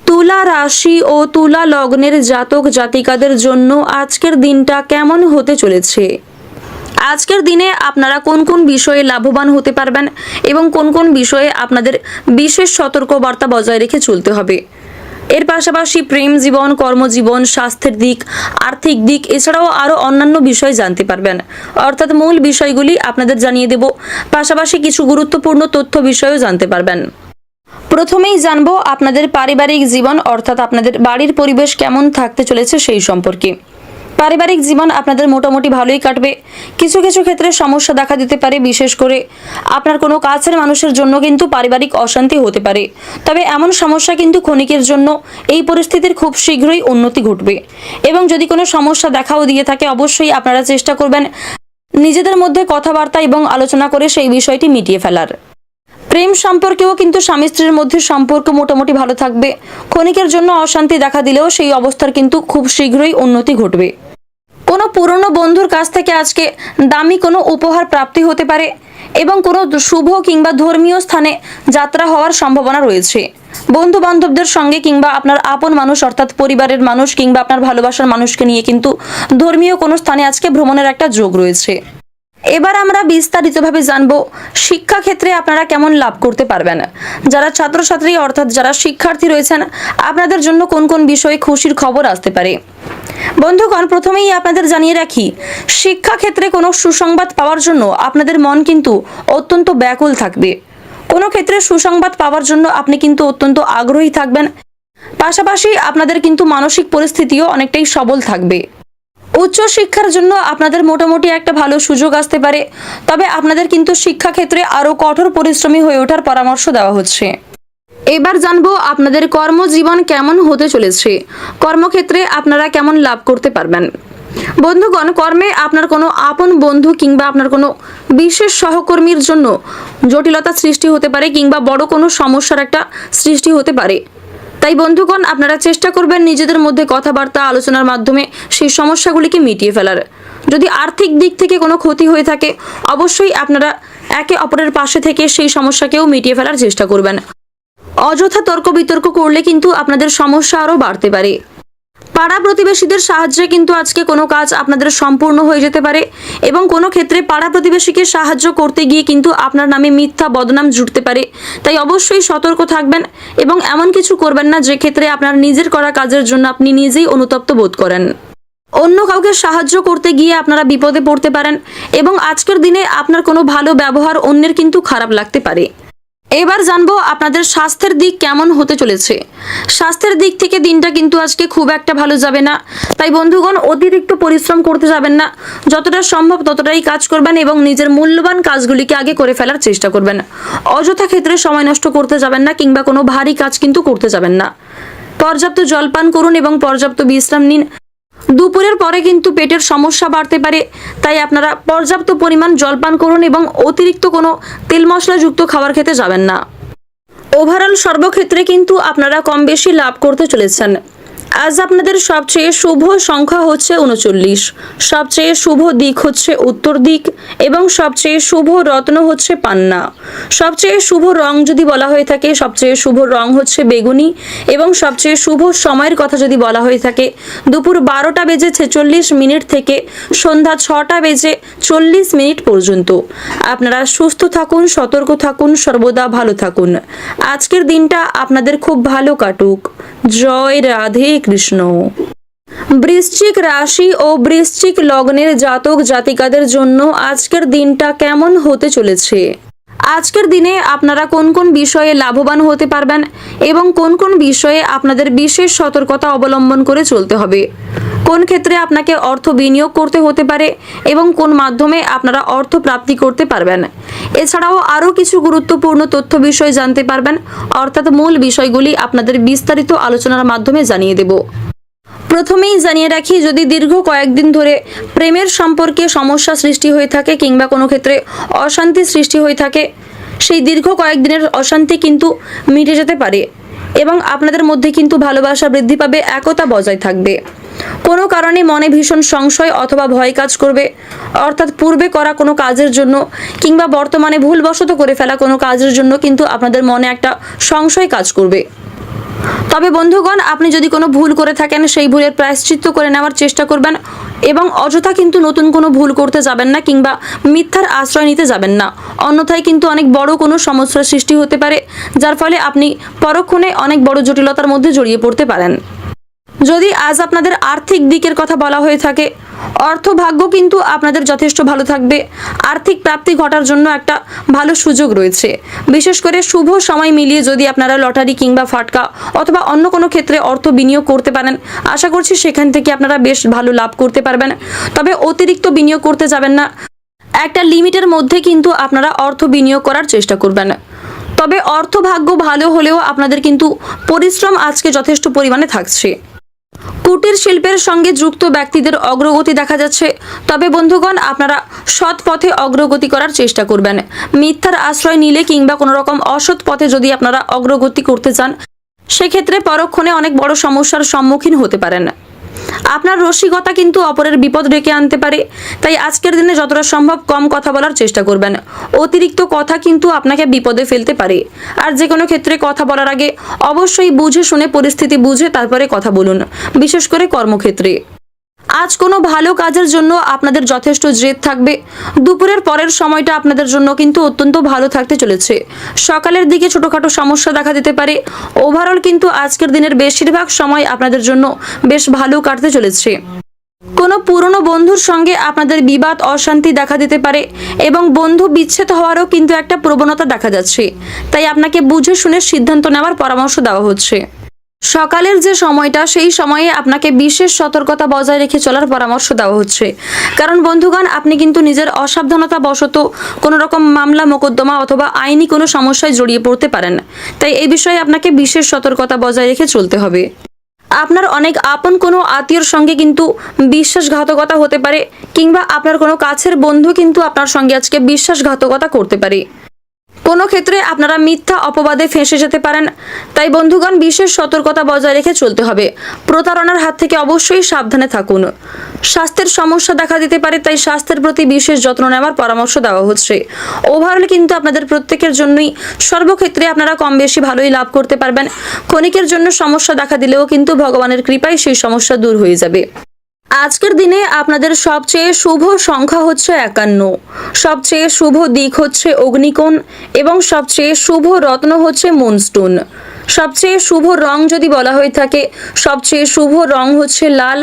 তুলা রাশি ও তুলা লগ্নের জাতক জাতিকাদের জন্য আজকের দিনটা কেমন হতে চলেছে? আজকের দিনে আপনারা কোন কোন বিষয়ে লাভবান হতে পারবেন এবং কোন কোন বিষয়ে আপনাদের বিশেষ সতর্কবার্তা বজায় রেখে চলতে হবে। এর পাশাপাশি প্রেম জীবন, কর্মজীবন, স্বাস্থ্যের দিক, আর্থিক দিক এছাড়াও আরও অন্যান্য বিষয় জানতে পারবেন। অর্থাৎ মূল বিষয়গুলি আপনাদের জানিয়ে দেব, পাশাপাশি কিছু গুরুত্বপূর্ণ তথ্য বিষয়ও জানতে পারবেন। প্রথমেই জানবো আপনাদের পারিবারিক জীবন অর্থাৎ আপনাদের বাড়ির পরিবেশ কেমন থাকতে চলেছে সেই সম্পর্কে। পারিবারিক জীবন আপনাদের মোটামুটি ভালোই কাটবে। কিছু কিছু ক্ষেত্রে সমস্যা দেখা দিতে পারে, বিশেষ করে আপনার কোনো কাছের মানুষের জন্য কিন্তু পারিবারিক অশান্তি হতে পারে। তবে এমন সমস্যা কিন্তু ক্ষণিকের জন্য, এই পরিস্থিতির খুব শীঘ্রই উন্নতি ঘটবে এবং যদি কোনো সমস্যা দেখাও দিয়ে থাকে অবশ্যই আপনারা চেষ্টা করবেন নিজেদের মধ্যে কথাবার্তা এবং আলোচনা করে সেই বিষয়টি মিটিয়ে ফেলার। প্রেম সম্পর্কেও কিন্তু স্বামী স্ত্রীর মধ্যে সম্পর্ক মোটামুটি ভালো থাকবে। ক্ষণিকের জন্য অশান্তি দেখা দিলেও সেই অবস্থার কিন্তু খুব শীঘ্রই উন্নতি ঘটবে। কোনো পুরনো বন্ধুর কাছ থেকে আজকে দামি কোনো উপহার প্রাপ্তি হতে পারে এবং কোনো শুভ কিংবা ধর্মীয় স্থানে যাত্রা হওয়ার সম্ভাবনা রয়েছে। বন্ধু বান্ধবদের সঙ্গে কিংবা আপনার আপন মানুষ অর্থাৎ পরিবারের মানুষ কিংবা আপনার ভালোবাসার মানুষকে নিয়ে কিন্তু ধর্মীয় কোনো স্থানে আজকে ভ্রমণের একটা যোগ রয়েছে। এবার আমরা বিস্তারিতভাবে জানবো শিক্ষাক্ষেত্রে আপনারা কেমন লাভ করতে পারবেন। যারা ছাত্রছাত্রী অর্থাৎ যারা শিক্ষার্থী রয়েছেন আপনাদের জন্য কোন কোন বিষয়ে খুশির খবর আসতে পারে। বন্ধুগণ প্রথমেই আপনাদের জানিয়ে রাখি শিক্ষাক্ষেত্রে কোনো সুসংবাদ পাওয়ার জন্য আপনাদের মন কিন্তু অত্যন্ত ব্যাকুল থাকবে। কোনো ক্ষেত্রে সুসংবাদ পাওয়ার জন্য আপনি কিন্তু অত্যন্ত আগ্রহী থাকবেন। পাশাপাশি আপনাদের কিন্তু মানসিক পরিস্থিতিও অনেকটাই সবল থাকবে। উচ্চ শিক্ষার জন্য আপনাদের মোটামুটি একটা ভালো সুযোগ আসতে পারে, তবে আপনাদের কিন্তু শিক্ষাক্ষেত্রে আরও কঠোর পরিশ্রমী হয়ে ওঠার পরামর্শ দেওয়া হচ্ছে। এবার জানবো আপনাদের কর্মজীবন কেমন হতে চলেছে। কর্মক্ষেত্রে আপনারা কেমন লাভ করতে পারবেন। বন্ধুগণ কর্মে আপনার কোনো আপন বন্ধু কিংবা আপনার কোনো বিশেষ সহকর্মীর জন্য জটিলতা সৃষ্টি হতে পারে কিংবা বড় কোনো সমস্যার একটা সৃষ্টি হতে পারে। তাই বন্ধুগণ, আপনারা চেষ্টা করবেন নিজেদের মধ্যে কথাবার্তা আলোচনার মাধ্যমে সেই সমস্যাগুলিকে মিটিয়ে ফেলার। যদি আর্থিক দিক থেকে কোনো ক্ষতি হয়ে থাকে, অবশ্যই আপনারা একে অপরের পাশে থেকে সেই সমস্যাকেও মিটিয়ে ফেলার চেষ্টা করবেন। অযথা তর্ক বিতর্ক করলে কিন্তু আপনাদের সমস্যা আরও বাড়তে পারে। পাড়া প্রতিবেশীদের সাহায্যে কিন্তু আজকে কোনো কাজ আপনাদের সম্পূর্ণ হয়ে যেতে পারে এবং কোনো ক্ষেত্রে পাড়া প্রতিবেশীকে সাহায্য করতে গিয়ে কিন্তু আপনার নামে মিথ্যা বদনাম জুটতে পারে। তাই অবশ্যই সতর্ক থাকবেন এবং এমন কিছু করবেন না যে ক্ষেত্রে আপনার নিজের করা কাজের জন্য আপনি নিজেই অনুতপ্ত বোধ করেন। অন্য কাউকে সাহায্য করতে গিয়ে আপনারা বিপদে পড়তে পারেন এবং আজকের দিনে আপনার কোনো ভালো ব্যবহার অন্যের কিন্তু খারাপ লাগতে পারে। এবার জানবো আপনাদের স্বাস্থ্যের দিক কেমন হতে চলেছে। স্বাস্থ্যের দিক থেকে দিনটা কিন্তু আজকে খুব একটা ভালো যাবে না। তাই বন্ধুগণ, অতিরিক্ত পরিশ্রম করতে যাবেন না। যতটা সম্ভব ততটাই কাজ করবেন এবং নিজের মূল্যবান কাজগুলিকে আগে করে ফেলার চেষ্টা করবেন। অযথা ক্ষেত্রে সময় নষ্ট করতে যাবেন না কিংবা কোনো ভারী কাজ কিন্তু করতে যাবেন না। পর্যাপ্ত জলপান করুন এবং পর্যাপ্ত বিশ্রাম নিন। দুপুরের পরে কিন্তু পেটের সমস্যা বাড়তে পারে, তাই আপনারা পর্যাপ্ত পরিমাণ জলপান করুন এবং অতিরিক্ত কোনো তেল মশলাযুক্ত খাবার খেতে যাবেন না। ওভারঅল সর্বক্ষেত্রে কিন্তু আপনারা কম বেশি লাভ করতে চলেছেন। আজ আপনাদের সবচেয়ে শুভ সংখ্যা হচ্ছে 39, সবচেয়ে শুভ দিক হচ্ছে উত্তর দিক এবং সবচেয়ে শুভ রত্ন হচ্ছে পান্না। সবচেয়ে শুভ রং যদি বলা হয়ে থাকে, সবচেয়ে শুভ রং হচ্ছে বেগুনি এবং সবচেয়ে শুভ সময়ের কথা যদি বলা হয়ে থাকে, দুপুর 12:46 থেকে সন্ধ্যা 6:40 পর্যন্ত। আপনারা সুস্থ থাকুন, সতর্ক থাকুন, সর্বদা ভালো থাকুন। আজকের দিনটা আপনাদের খুব ভালো কাটুক। জয় রাধে কৃষ্ণ। বৃশ্চিক রাশি ও বৃশ্চিক লগ্নের জাতক জাতিকাদের জন্য আজকের দিনটা কেমন হতে চলেছে? আজকের দিনে আপনারা কোন কোন বিষয়ে লাভবান হতে পারবেন এবং কোন কোন বিষয়ে আপনাদের বিশেষ সতর্কতা অবলম্বন করে চলতে হবে? কোন ক্ষেত্রে আপনাকে অর্থ বিনিয়োগ করতে হতে পারে এবং কোন মাধ্যমে আপনারা অর্থ প্রাপ্তি করতে পারবেন? এছাড়াও আরও কিছু গুরুত্বপূর্ণ তথ্য বিষয় জানতে পারবেন, অর্থাৎ মূল বিষয়গুলি আপনাদের বিস্তারিত আলোচনার মাধ্যমে জানিয়ে দেব। প্রথমেই জানিয়ে রাখি, যদি দীর্ঘ কয়েকদিন ধরে প্রেমের সম্পর্কে সমস্যা সৃষ্টি হয়ে থাকে কিংবা কোনো ক্ষেত্রে অশান্তি সৃষ্টি হয়ে থাকে, সেই দীর্ঘ কয়েকদিনের অশান্তি কিন্তু মিটে যেতে পারে এবং আপনাদের মধ্যে কিন্তু ভালোবাসা বৃদ্ধি পাবে, একতা বজায় থাকবে। কোনো কারণে মনে ভীষণ সংশয় অথবা ভয় কাজ করবে, অর্থাৎ পূর্বে করা কোনো কাজের জন্য কিংবা বর্তমানে ভুলবশত করে ফেলা কোনো কাজের জন্য কিন্তু আপনাদের মনে একটা সংশয় কাজ করবে। তবে বন্ধুগণ, আপনি যদি কোনো ভুল করে থাকেন, সেই ভুলের প্রায়শ্চিত্ত করে নেওয়ার চেষ্টা করবেন এবং অযথা কিন্তু নতুন কোনো ভুল করতে যাবেন না কিংবা মিথ্যার আশ্রয় নিতে যাবেন না। অন্যথায় কিন্তু অনেক বড় কোনো সমস্যার সৃষ্টি হতে পারে, যার ফলে আপনি পরক্ষণে অনেক বড় জটিলতার মধ্যে জড়িয়ে পড়তে পারেন। যদি আজ আপনাদের আর্থিক দিকের কথা বলা হয়ে থাকে, অর্থভাগ্য কিন্তু আপনাদের যথেষ্ট ভালো থাকবে। আর্থিক প্রাপ্তি ঘটার জন্য একটা ভালো সুযোগ রয়েছে। বিশেষ করে শুভ সময় মিলিয়ে যদি আপনারা লটারি কিংবা ফাটকা অথবা অন্য কোনো ক্ষেত্রে অর্থ বিনিয়োগ করতে পারেন, আশা করছি সেখান থেকে আপনারা বেশ ভালো লাভ করতে পারবেন। তবে অতিরিক্ত বিনিয়োগ করতে যাবেন না, একটা লিমিটের মধ্যে কিন্তু আপনারা অর্থ বিনিয়োগ করার চেষ্টা করবেন। তবে অর্থভাগ্য ভালো হলেও আপনাদের কিন্তু পরিশ্রম আজকে যথেষ্ট পরিমাণে থাকছে। কুটির শিল্পের সঙ্গে যুক্ত ব্যক্তিদের অগ্রগতি দেখা যাচ্ছে। তবে বন্ধুগণ, আপনারা সৎ পথে অগ্রগতি করার চেষ্টা করবেন। মিথ্যার আশ্রয় নিলে কিংবা কোনো রকম অসৎ পথে যদি আপনারা অগ্রগতি করতে চান, সেক্ষেত্রে পরক্ষণে অনেক বড় সমস্যার সম্মুখীন হতে পারেন। আপনার রসিকতা কিন্তু অপরের বিপদ ডেকে আনতে পারে, তাই আজকের দিনে যতটা সম্ভব কম কথা বলার চেষ্টা করবেন। অতিরিক্ত কথা কিন্তু আপনাকে বিপদে ফেলতে পারে। আর যে কোনো ক্ষেত্রে কথা বলার আগে অবশ্যই বুঝে শুনে, পরিস্থিতি বুঝে তারপরে কথা বলুন, বিশেষ করে কর্মক্ষেত্রে। আজ কোনো ভালো কাজের জন্য আপনাদের যথেষ্ট জেদ থাকবে। দুপুরের পরের সময়টা আপনাদের জন্য কিন্তু অত্যন্ত ভালো থাকতে চলেছে। সকালের দিকে ছোটোখাটো সমস্যা দেখা দিতে পারে। ওভারঅল কিন্তু আজকের দিনের বেশিরভাগ সময় আপনাদের জন্য বেশ ভালো কাটতে চলেছে। কোনো পুরনো বন্ধুর সঙ্গে আপনাদের বিবাদ অশান্তি দেখা দিতে পারে এবং বন্ধু বিচ্ছেদ হওয়ারও কিন্তু একটা প্রবণতা দেখা যাচ্ছে। তাই আপনাকে বুঝে শুনে সিদ্ধান্ত নেওয়ার পরামর্শ দেওয়া হচ্ছে। সকালের যে সময়টা, সেই সময়ে আপনাকে বিশেষ সতর্কতা বজায় রেখে চলার পরামর্শ দেওয়া হচ্ছে। কারণ বন্ধুগণ, আপনি কিন্তু নিজের অসাবধানতা বশত কোনো রকম মামলা মোকদ্দমা অথবা আইনি কোনো সমস্যায় জড়িয়ে পড়তে পারেন। তাই এই বিষয়ে আপনাকে বিশেষ সতর্কতা বজায় রেখে চলতে হবে। আপনার অনেক আপন কোনো আত্মীয়র সঙ্গে কিন্তু বিশ্বাসঘাতকতা হতে পারে কিংবা আপনার কোনো কাছের বন্ধু কিন্তু আপনার সঙ্গে আজকে বিশ্বাসঘাতকতা করতে পারে। কোনো ক্ষেত্রে আপনারা মিথ্যা অপবাদে ফেঁসে যেতে পারেন, তাই বন্ধুগণ বিশেষ সতর্কতা বজায় রেখে চলতে হবে। প্রতারণার হাত থেকে অবশ্যই সাবধানে থাকুন। স্বাস্থ্যের সমস্যা দেখা দিতে পারে, তাই স্বাস্থ্যের প্রতি বিশেষ যত্ন নেওয়ার পরামর্শ দেওয়া হচ্ছে। ওভারঅল কিন্তু আপনাদের প্রত্যেকের জন্যই সর্বক্ষেত্রে আপনারা কম বেশি ভালোই লাভ করতে পারবেন। ক্ষণিকের জন্য সমস্যা দেখা দিলেও কিন্তু ভগবানের কৃপায় সেই সমস্যা দূর হয়ে যাবে। আজকের দিনে আপনাদের সবচেয়ে শুভ সংখ্যা হচ্ছে 51, সবচেয়ে শুভ দিক হচ্ছে অগ্নিকোণ এবং সবচেয়ে শুভ রত্ন হচ্ছে মুনস্টোন। সবচেয়ে শুভ রং যদি বলা হয়ে থাকে, সবচেয়ে শুভ রং হচ্ছে লাল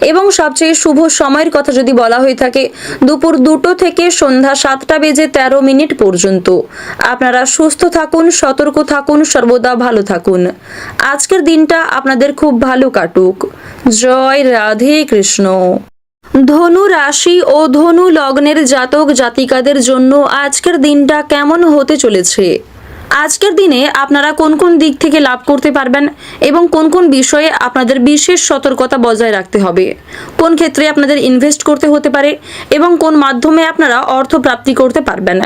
এবং সবচেয়ে শুভ সময়ের কথা যদি বলা হয়ে থাকে দুপুর 2টো থেকে সন্ধ্যা 7টা বেজে 13 মিনিট পর্যন্ত। আপনারা সুস্থ থাকুন, সতর্ক থাকুন, সর্বদা ভালো থাকুন। আজকের দিনটা আপনাদের খুব ভালো কাটুক। জয় রাধে কৃষ্ণ। ধনু রাশি ও ধনু লগ্নের জাতক জাতিকাদের জন্য আজকের দিনটা কেমন হতে চলেছে? আজকের দিনে আপনারা কোন কোন দিক থেকে লাভ করতে পারবেন এবং কোন কোন বিষয়ে আপনাদের বিশেষ সতর্কতা বজায় রাখতে হবে, কোন ক্ষেত্রে আপনাদের ইনভেস্ট করতে হতে পারে এবং কোন মাধ্যমে আপনারা অর্থ প্রাপ্তি করতে পারবেন,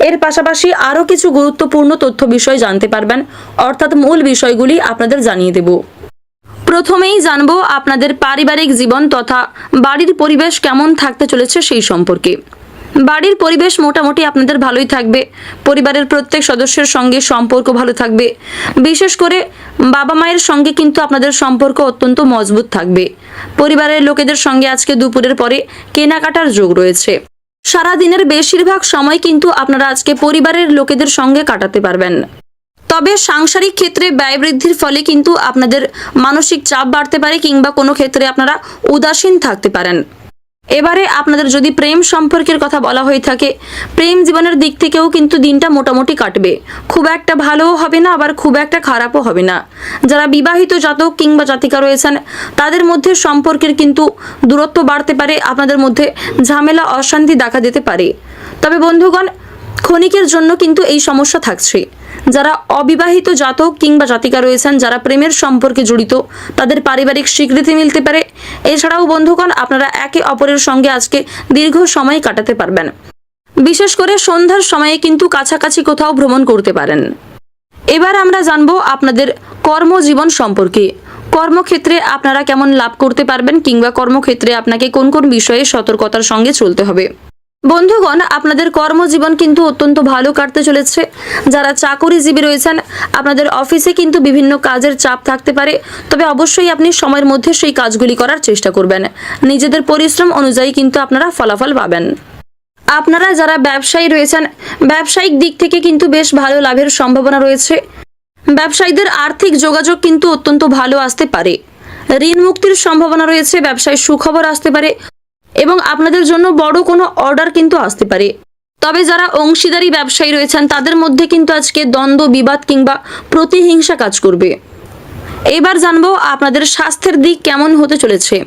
এর পাশাপাশি আরও কিছু গুরুত্বপূর্ণ তথ্য বিষয় জানতে পারবেন, অর্থাৎ মূল বিষয়গুলি আপনাদের জানিয়ে দেব। প্রথমেই জানবো আপনাদের পারিবারিক জীবন তথা বাড়ির পরিবেশ কেমন থাকতে চলেছে সেই সম্পর্কে। বাড়ির পরিবেশ মোটামুটি আপনাদের ভালোই থাকবে। পরিবারের প্রত্যেক সদস্যের সঙ্গে সম্পর্ক ভালো থাকবে। বিশেষ করে বাবা মায়ের সঙ্গে কিন্তু আপনাদের সম্পর্ক অত্যন্ত মজবুত থাকবে। পরিবারের লোকেদের সঙ্গে আজকে দুপুরের পরে কেনাকাটার যোগ রয়েছে। সারা দিনের বেশিরভাগ সময় কিন্তু আপনারা আজকে পরিবারের লোকেদের সঙ্গে কাটাতে পারবেন। তবে সাংসারিক ক্ষেত্রে ব্যয় বৃদ্ধির ফলে কিন্তু আপনাদের মানসিক চাপ বাড়তে পারে কিংবা কোনো ক্ষেত্রে আপনারা উদাসীন থাকতে পারেন। এবারে আপনাদের যদি প্রেম সম্পর্কের কথা বলা হয়ে থাকে, প্রেম জীবনের দিক থেকেও কিন্তু দিনটা মোটামুটি কাটবে। খুব একটা ভালোও হবে না, আবার খুব একটা খারাপও হবে না। যারা বিবাহিত জাতক কিংবা জাতিকা রয়েছেন তাদের মধ্যে সম্পর্কের কিন্তু দূরত্ব বাড়তে পারে, আপনাদের মধ্যে ঝামেলা অশান্তি দেখা দিতে পারে। তবে বন্ধুগণ ক্ষণিকের জন্য কিন্তু এই সমস্যা থাকছে। যারা অবিবাহিত জাতক কিংবা জাতিকা রয়েছেন, যারা প্রেমের সম্পর্কে জড়িত, তাদের পারিবারিক স্বীকৃতি মিলতে পারে। এছাড়াও বন্ধুগণ আপনারা একে অপরের সঙ্গে আজকে দীর্ঘ সময় কাটাতে পারবেন। বিশেষ করে সন্ধ্যার সময়ে কিন্তু কাছাকাছি কোথাও ভ্রমণ করতে পারেন। এবার আমরা জানবো আপনাদের কর্মজীবন সম্পর্কে। কর্মক্ষেত্রে আপনারা কেমন লাভ করতে পারবেন কিংবা কর্মক্ষেত্রে আপনাকে কোন কোন বিষয়ে সতর্কতার সঙ্গে চলতে হবে। বন্ধুগণ আপনাদের কর্মজীবন কিন্তু অত্যন্ত ভালো কাটতে চলেছে। যারা চাকরিজীবী রয়েছেন আপনাদের অফিসে কিন্তু বিভিন্ন কাজের চাপ থাকতে পারে, তবে অবশ্যই আপনি সময়ের মধ্যে সেই কাজগুলি করার চেষ্টা করবেন। নিজেদের পরিশ্রম অনুযায়ী কিন্তু আপনারা ফলাফল পাবেন। আপনারা যারা ব্যবসায়ী রয়েছেন ব্যবসায়িক দিক থেকে কিন্তু বেশ ভালো লাভের সম্ভাবনা রয়েছে। ব্যবসায়ীদের আর্থিক যোগাযোগ কিন্তু অত্যন্ত ভালো আসতে পারে। ঋণ মুক্তির সম্ভাবনা রয়েছে, ব্যবসায় সুখবর আসতে পারে এবং আপনাদের জন্য বড় কোনো অর্ডার কিন্তু আসতে পারে। তবে যারা অংশীদারি ব্যবসায়ী রয়েছেন তাদের মধ্যে কিন্তু আজকে দ্বন্দ্ব, বিবাদ কিংবা প্রতিহিংসা কাজ করবে। এবার জানবো আপনাদের স্বাস্থ্যের দিক কেমন হতে চলেছে।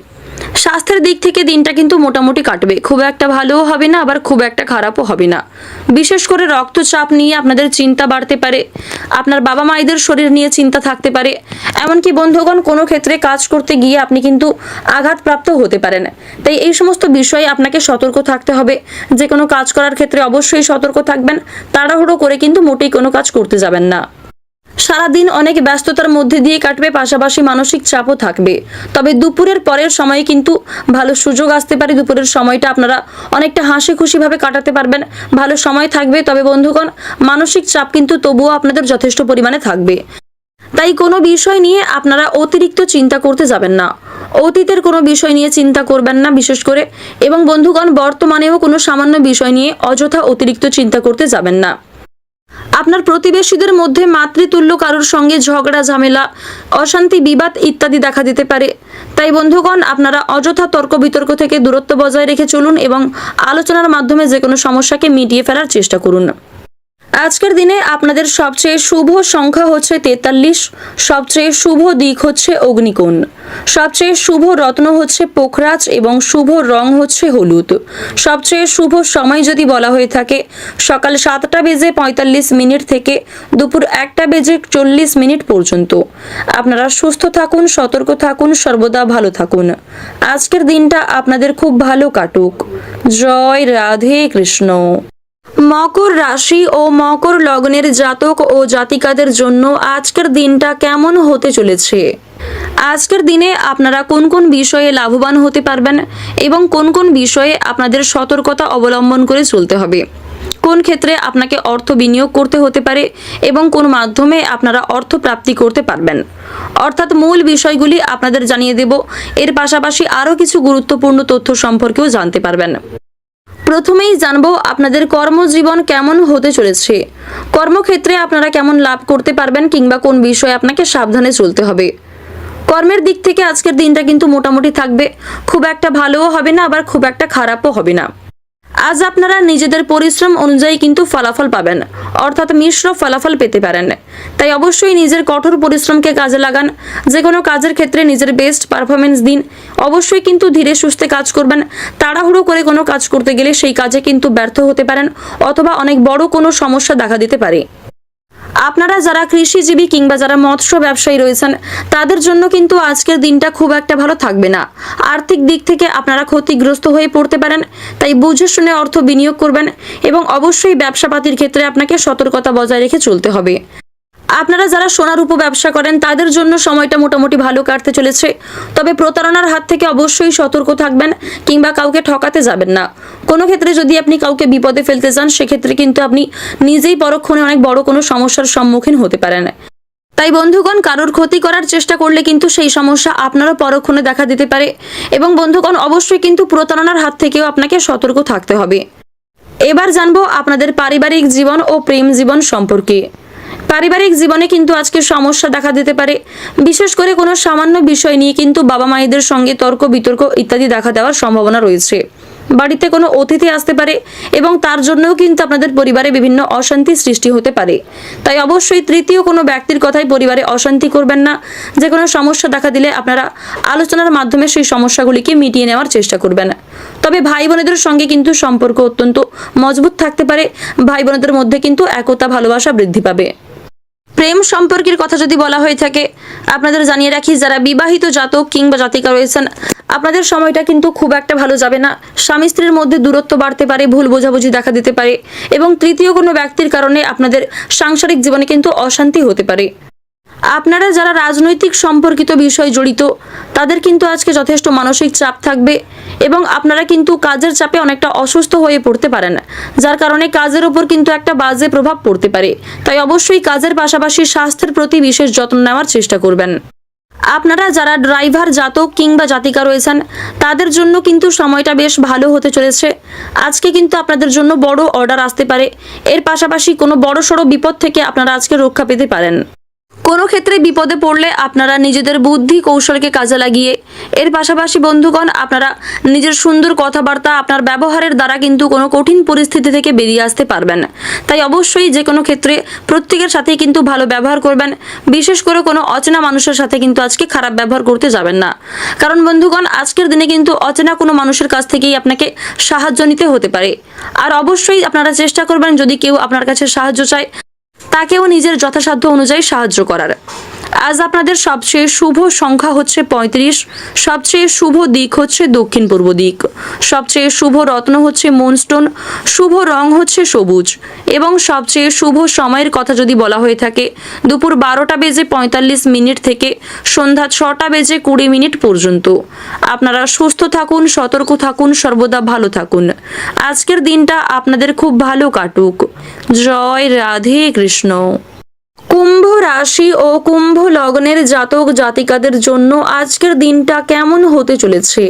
স্বাস্থ্যের দিক থেকে দিনটা কিন্তু মোটামুটি কাটবে। খুব একটা ভালোও হবে না, আবার খুব একটা খারাপও হবে না। বিশেষ করে রক্তচাপ নিয়ে আপনাদের চিন্তা বাড়তে পারে, আপনার বাবা মায়েদের শরীর নিয়ে চিন্তা থাকতে পারে। এমনকি বন্ধুগণ কোনো ক্ষেত্রে কাজ করতে গিয়ে আপনি কিন্তু আঘাতপ্রাপ্ত হতে পারেন। তাই এই সমস্ত বিষয়ে আপনাকে সতর্ক থাকতে হবে। যে কোনো কাজ করার ক্ষেত্রে অবশ্যই সতর্ক থাকবেন। তাড়াহুড়ো করে কিন্তু মোটেই কোনো কাজ করতে যাবেন না। সারাদিন অনেক ব্যস্ততার মধ্যে দিয়ে কাটবে, পাশাপাশি মানসিক চাপও থাকবে। তবে দুপুরের পরের সময়ে কিন্তু ভালো সুযোগ আসতে পারে। দুপুরের সময়টা আপনারা অনেকটা হাসি খুশিভাবে কাটাতে পারবেন, ভালো সময় থাকবে। তবে বন্ধুগণ মানসিক চাপ কিন্তু তবুও আপনাদের যথেষ্ট পরিমাণে থাকবে। তাই কোনো বিষয় নিয়ে আপনারা অতিরিক্ত চিন্তা করতে যাবেন না। অতীতের কোনো বিষয় নিয়ে চিন্তা করবেন না বিশেষ করে, এবং বন্ধুগণ বর্তমানেও কোনো সামান্য বিষয় নিয়ে অযথা অতিরিক্ত চিন্তা করতে যাবেন না। আপনার প্রতিবেশীদের মধ্যে মাতৃতুল্য কারোর সঙ্গে ঝগড়া, ঝামেলা, অশান্তি, বিবাদ ইত্যাদি দেখা দিতে পারে। তাই বন্ধুগণ আপনারা অযথা তর্ক বিতর্ক থেকে দূরত্ব বজায় রেখে চলুন এবং আলোচনার মাধ্যমে যে কোনো সমস্যাকে মিটিয়ে ফেলার চেষ্টা করুন। আজকের দিনে আপনাদের সবচেয়ে শুভ সংখ্যা হচ্ছে 43, সবচেয়ে শুভ দিক হচ্ছে অগ্নিকোণ, সবচেয়ে শুভ রত্ন হচ্ছে পোখরাজ এবং শুভ রং হচ্ছে হলুদ। সবচেয়ে শুভ সময় যদি বলা হয়ে থাকে সকাল 7টা বেজে 45 মিনিট থেকে দুপুর 1টা বেজে 40 মিনিট পর্যন্ত। আপনারা সুস্থ থাকুন, সতর্ক থাকুন, সর্বদা ভালো থাকুন। আজকের দিনটা আপনাদের খুব ভালো কাটুক। জয় রাধে কৃষ্ণ। মকর রাশি ও মকর লগ্নের জাতক ও জাতিকাদের জন্য আজকের দিনটা কেমন হতে চলেছে? আজকের দিনে আপনারা কোন কোন বিষয়ে লাভবান হতে পারবেন এবং কোন কোন বিষয়ে আপনাদের সতর্কতা অবলম্বন করে চলতে হবে? কোন ক্ষেত্রে আপনাকে অর্থ বিনিয়োগ করতে হতে পারে এবং কোন মাধ্যমে আপনারা অর্থ প্রাপ্তি করতে পারবেন, অর্থাৎ মূল বিষয়গুলি আপনাদের জানিয়ে দেব। এর পাশাপাশি আরও কিছু গুরুত্বপূর্ণ তথ্য সম্পর্কেও জানতে পারবেন। প্রথমেই জানবো আপনাদের কর্মজীবন কেমন হতে চলেছে। কর্মক্ষেত্রে আপনারা কেমন লাভ করতে পারবেন কিংবা কোন বিষয়ে আপনাকে সাবধানে চলতে হবে। কর্মের দিক থেকে আজকের দিনটা কিন্তু মোটামুটি থাকবে, খুব একটা ভালোও হবে না, আবার খুব একটা খারাপও হবে না। আজ আপনারা নিজেদের পরিশ্রম অনুযায়ী কিন্তু ফলাফল পাবেন, অর্থাৎ মিশ্র ফলাফল পেতে পারেন। তাই অবশ্যই নিজের কঠোর পরিশ্রমকে কাজে লাগান। যে কোনো কাজের ক্ষেত্রে নিজের বেস্ট পারফরমেন্স দিন। অবশ্যই কিন্তু ধীরে সুস্থে কাজ করবেন। তাড়াহুড়ো করে কোনো কাজ করতে গেলে সেই কাজে কিন্তু ব্যর্থ হতে পারেন, অথবা অনেক বড় কোনো সমস্যা দেখা দিতে পারে। আপনারা যারা কৃষিজীবী কিংবা যারা মৎস্য ব্যবসায়ী রয়েছেন, তাদের জন্য কিন্তু আজকের দিনটা খুব একটা ভালো থাকবে না। আর্থিক দিক থেকে আপনারা ক্ষতিগ্রস্ত হয়ে পড়তে পারেন। তাই বুঝে শুনে অর্থ বিনিয়োগ করবেন এবং অবশ্যই ব্যবসাপাতির ক্ষেত্রে আপনাকে সতর্কতা বজায় রেখে চলতে হবে। আপনারা যারা সোনারূপ ব্যবসা করেন, তাদের জন্য সময়টা মোটামুটি ভালো কাটতে চলেছে। তবে প্রতারণার হাত থেকে অবশ্যই সতর্ক থাকবেন কিংবা কাউকে ঠকাতে যাবেন না। কোনো ক্ষেত্রে যদি আপনি কাউকে বিপদে ফেলতে চান, সেক্ষেত্রে কিন্তু আপনি নিজেই পরক্ষণে অনেক বড় কোনো সমস্যার সম্মুখীন হতে পারেন। তাই বন্ধুগণ, কারোর ক্ষতি করার চেষ্টা করলে কিন্তু সেই সমস্যা আপনারও পরক্ষণে দেখা দিতে পারে। এবং বন্ধুগণ, অবশ্যই কিন্তু প্রতারণার হাত থেকেও আপনাকে সতর্ক থাকতে হবে। এবার জানবো আপনাদের পারিবারিক জীবন ও প্রেম জীবন সম্পর্কে। পারিবারিক জীবনে কিন্তু আজকে সমস্যা দেখা দিতে পারে। বিশেষ করে কোনো সামান্য বিষয় নিয়ে কিন্তু বাবা মায়েদের সঙ্গে তর্ক বিতর্ক ইত্যাদি দেখা দেওয়ার সম্ভাবনা রয়েছে। বাড়িতে কোনো অতিথি আসতে পারে এবং তার জন্যও কিন্তু আপনাদের পরিবারে বিভিন্ন অশান্তি সৃষ্টি হতে পারে। তাই অবশ্যই তৃতীয় কোনো ব্যক্তির কথায় পরিবারে অশান্তি করবেন না। যে কোনো সমস্যা দেখা দিলে আপনারা আলোচনার মাধ্যমে সেই সমস্যাগুলিকে মিটিয়ে নেওয়ার চেষ্টা করবেন। তবে ভাই বোনেদের সঙ্গে কিন্তু সম্পর্ক অত্যন্ত মজবুত থাকতে পারে। ভাই বোনেদের মধ্যে কিন্তু একতা ভালোবাসা বৃদ্ধি পাবে। প্রেম সম্পর্কের কথা যদি বলা হয়ে থাকে, আপনাদের জানিয়ে রাখি, যারা বিবাহিত জাতক কিংবা জাতিকা রয়েছেন, আপনাদের সময়টা কিন্তু খুব একটা ভালো যাবে না। স্বামী স্ত্রীর মধ্যে দূরত্ব বাড়তে পারে, ভুল বোঝাবুঝি দেখা দিতে পারে এবং তৃতীয় কোনো ব্যক্তির কারণে আপনাদের সাংসারিক জীবনে কিন্তু অশান্তি হতে পারে। আপনারা যারা রাজনৈতিক সম্পর্কিত বিষয় জড়িত, তাদের কিন্তু আজকে যথেষ্ট মানসিক চাপ থাকবে এবং আপনারা কিন্তু কাজের চাপে অনেকটা অসুস্থ হয়ে পড়তে পারেন, যার কারণে কাজের উপর কিন্তু একটা বাজে প্রভাব পড়তে পারে। তাই অবশ্যই কাজের পাশাপাশি স্বাস্থ্যের প্রতি বিশেষ যত্ন নেওয়ার চেষ্টা করবেন। আপনারা যারা ড্রাইভার জাতক কিংবা জাতিকা রয়েছেন, তাদের জন্য কিন্তু সময়টা বেশ ভালো হতে চলেছে। আজকে কিন্তু আপনাদের জন্য বড় অর্ডার আসতে পারে। এর পাশাপাশি কোনো বড়সড় বিপদ থেকে আপনারা আজকে রক্ষা পেতে পারেন। কোনো ক্ষেত্রে বিপদে পড়লে আপনারা নিজেদের বুদ্ধি কৌশলকে কাজে লাগিয়ে, এর পাশাপাশি বন্ধুগণ, আপনারা নিজের সুন্দর কথাবার্তা, আপনার ব্যবহারের দ্বারা কিন্তু কোনো কঠিন পরিস্থিতি থেকে বেরিয়ে আসতে পারবেন। তাই অবশ্যই যে কোনো ক্ষেত্রে প্রত্যেকের সাথেই কিন্তু ভালো ব্যবহার করবেন। বিশেষ করে কোনো অচেনা মানুষের সাথে কিন্তু আজকে খারাপ ব্যবহার করতে যাবেন না। কারণ বন্ধুগণ, আজকের দিনে কিন্তু অচেনা কোনো মানুষের কাছ থেকেই আপনাকে সাহায্য নিতে হতে পারে। আর অবশ্যই আপনারা চেষ্টা করবেন, যদি কেউ আপনার কাছে সাহায্য চায়, তাকেও নিজের যথাসাধ্য অনুযায়ী সাহায্য করার। আজ আপনাদের সবচেয়ে শুভ সংখ্যা হচ্ছে 35, সবচেয়ে শুভ দিক হচ্ছে দক্ষিণ পূর্ব দিক, সবচেয়ে শুভ রত্ন হচ্ছে মুনস্টোন, শুভ রং হচ্ছে সবুজ এবং সবচেয়ে শুভ সময়ের কথা যদি বলা হয়ে থাকে, দুপুর 12:45 থেকে সন্ধ্যা 6:20 পর্যন্ত। আপনারা সুস্থ থাকুন, সতর্ক থাকুন, সর্বদা ভালো থাকুন। আজকের দিনটা আপনাদের খুব ভালো কাটুক। জয় রাধে কৃষ্ণ। কুম্ভ রাশি ও কুম্ভ লগ্নের জাতক জাতিকাদের জন্য আজকের দিনটা কেমন হতে চলেছে?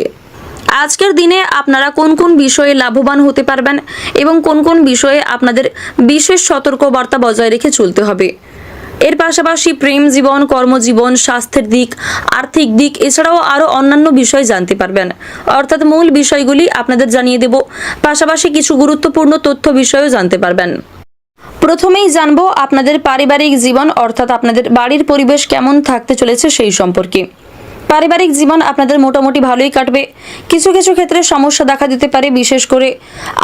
আজকের দিনে আপনারা কোন কোন বিষয়ে লাভবান হতে পারবেন এবং কোন কোন বিষয়ে আপনাদের বিশেষ সতর্কবার্তা বজায় রেখে চলতে হবে। এর পাশাপাশি প্রেম জীবন, কর্মজীবন, স্বাস্থ্যের দিক, আর্থিক দিক, এছাড়াও আরও অন্যান্য বিষয় জানতে পারবেন। অর্থাৎ মূল বিষয়গুলি আপনাদের জানিয়ে দেব, পাশাপাশি কিছু গুরুত্বপূর্ণ তথ্য বিষয়েও জানতে পারবেন। প্রথমেই জানবো আপনাদের পারিবারিক জীবন, অর্থাৎ আপনাদের বাড়ির পরিবেশ কেমন থাকতে চলেছে সেই সম্পর্কে। পারিবারিক জীবন আপনাদের মোটামুটি ভালোই কাটবে। কিছু কিছু ক্ষেত্রে সমস্যা দেখা দিতে পারে, বিশেষ করে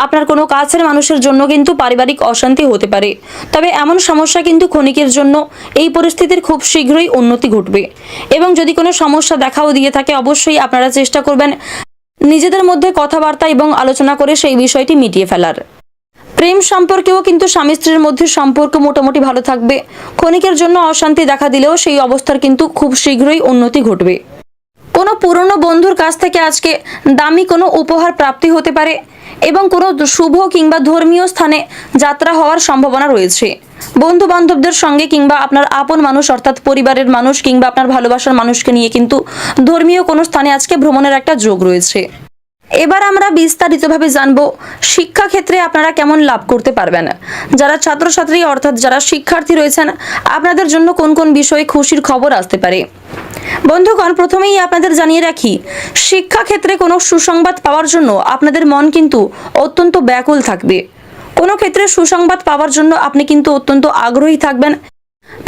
আপনার কোনো কাছের মানুষের জন্য কিন্তু পারিবারিক অশান্তি হতে পারে। তবে এমন সমস্যা কিন্তু ক্ষণিকের জন্য, এই পরিস্থিতির খুব শীঘ্রই উন্নতি ঘটবে। এবং যদি কোনো সমস্যা দেখাও দিয়ে থাকে, অবশ্যই আপনারা চেষ্টা করবেন নিজেদের মধ্যে কথাবার্তা এবং আলোচনা করে সেই বিষয়টি মিটিয়ে ফেলার। প্রেম সম্পর্কেও কিন্তু স্বামী স্ত্রীর মধ্যে সম্পর্ক মোটামুটি ভালো থাকবে। ক্ষণিকের জন্য অশান্তি দেখা দিলেও সেই অবস্থার কিন্তু খুব শীঘ্রই উন্নতি ঘটবে। কোনো পুরনো বন্ধুর কাছ থেকে আজকে দামি কোনো উপহার প্রাপ্তি হতে পারে এবং কোনো শুভ কিংবা ধর্মীয় স্থানে যাত্রা হওয়ার সম্ভাবনা রয়েছে। বন্ধু বান্ধবদের সঙ্গে কিংবা আপনার আপন মানুষ অর্থাৎ পরিবারের মানুষ কিংবা আপনার ভালোবাসার মানুষকে নিয়ে কিন্তু ধর্মীয় কোনো স্থানে আজকে ভ্রমণের একটা যোগ রয়েছে। এবার আমরা বিস্তারিতভাবে জানবো শিক্ষাক্ষেত্রে আপনারা কেমন লাভ করতে পারবেন। যারা ছাত্রছাত্রী অর্থাৎ যারা শিক্ষার্থী রয়েছেন আপনাদের জন্য কোন কোন বিষয়ে খুশির খবর আসতে পারে। বন্ধুগণ, প্রথমেই আপনাদের জানিয়ে রাখি, শিক্ষাক্ষেত্রে কোনো সুসংবাদ পাওয়ার জন্য আপনাদের মন কিন্তু অত্যন্ত ব্যাকুল থাকবে। কোনো ক্ষেত্রে সুসংবাদ পাওয়ার জন্য আপনি কিন্তু অত্যন্ত আগ্রহী থাকবেন।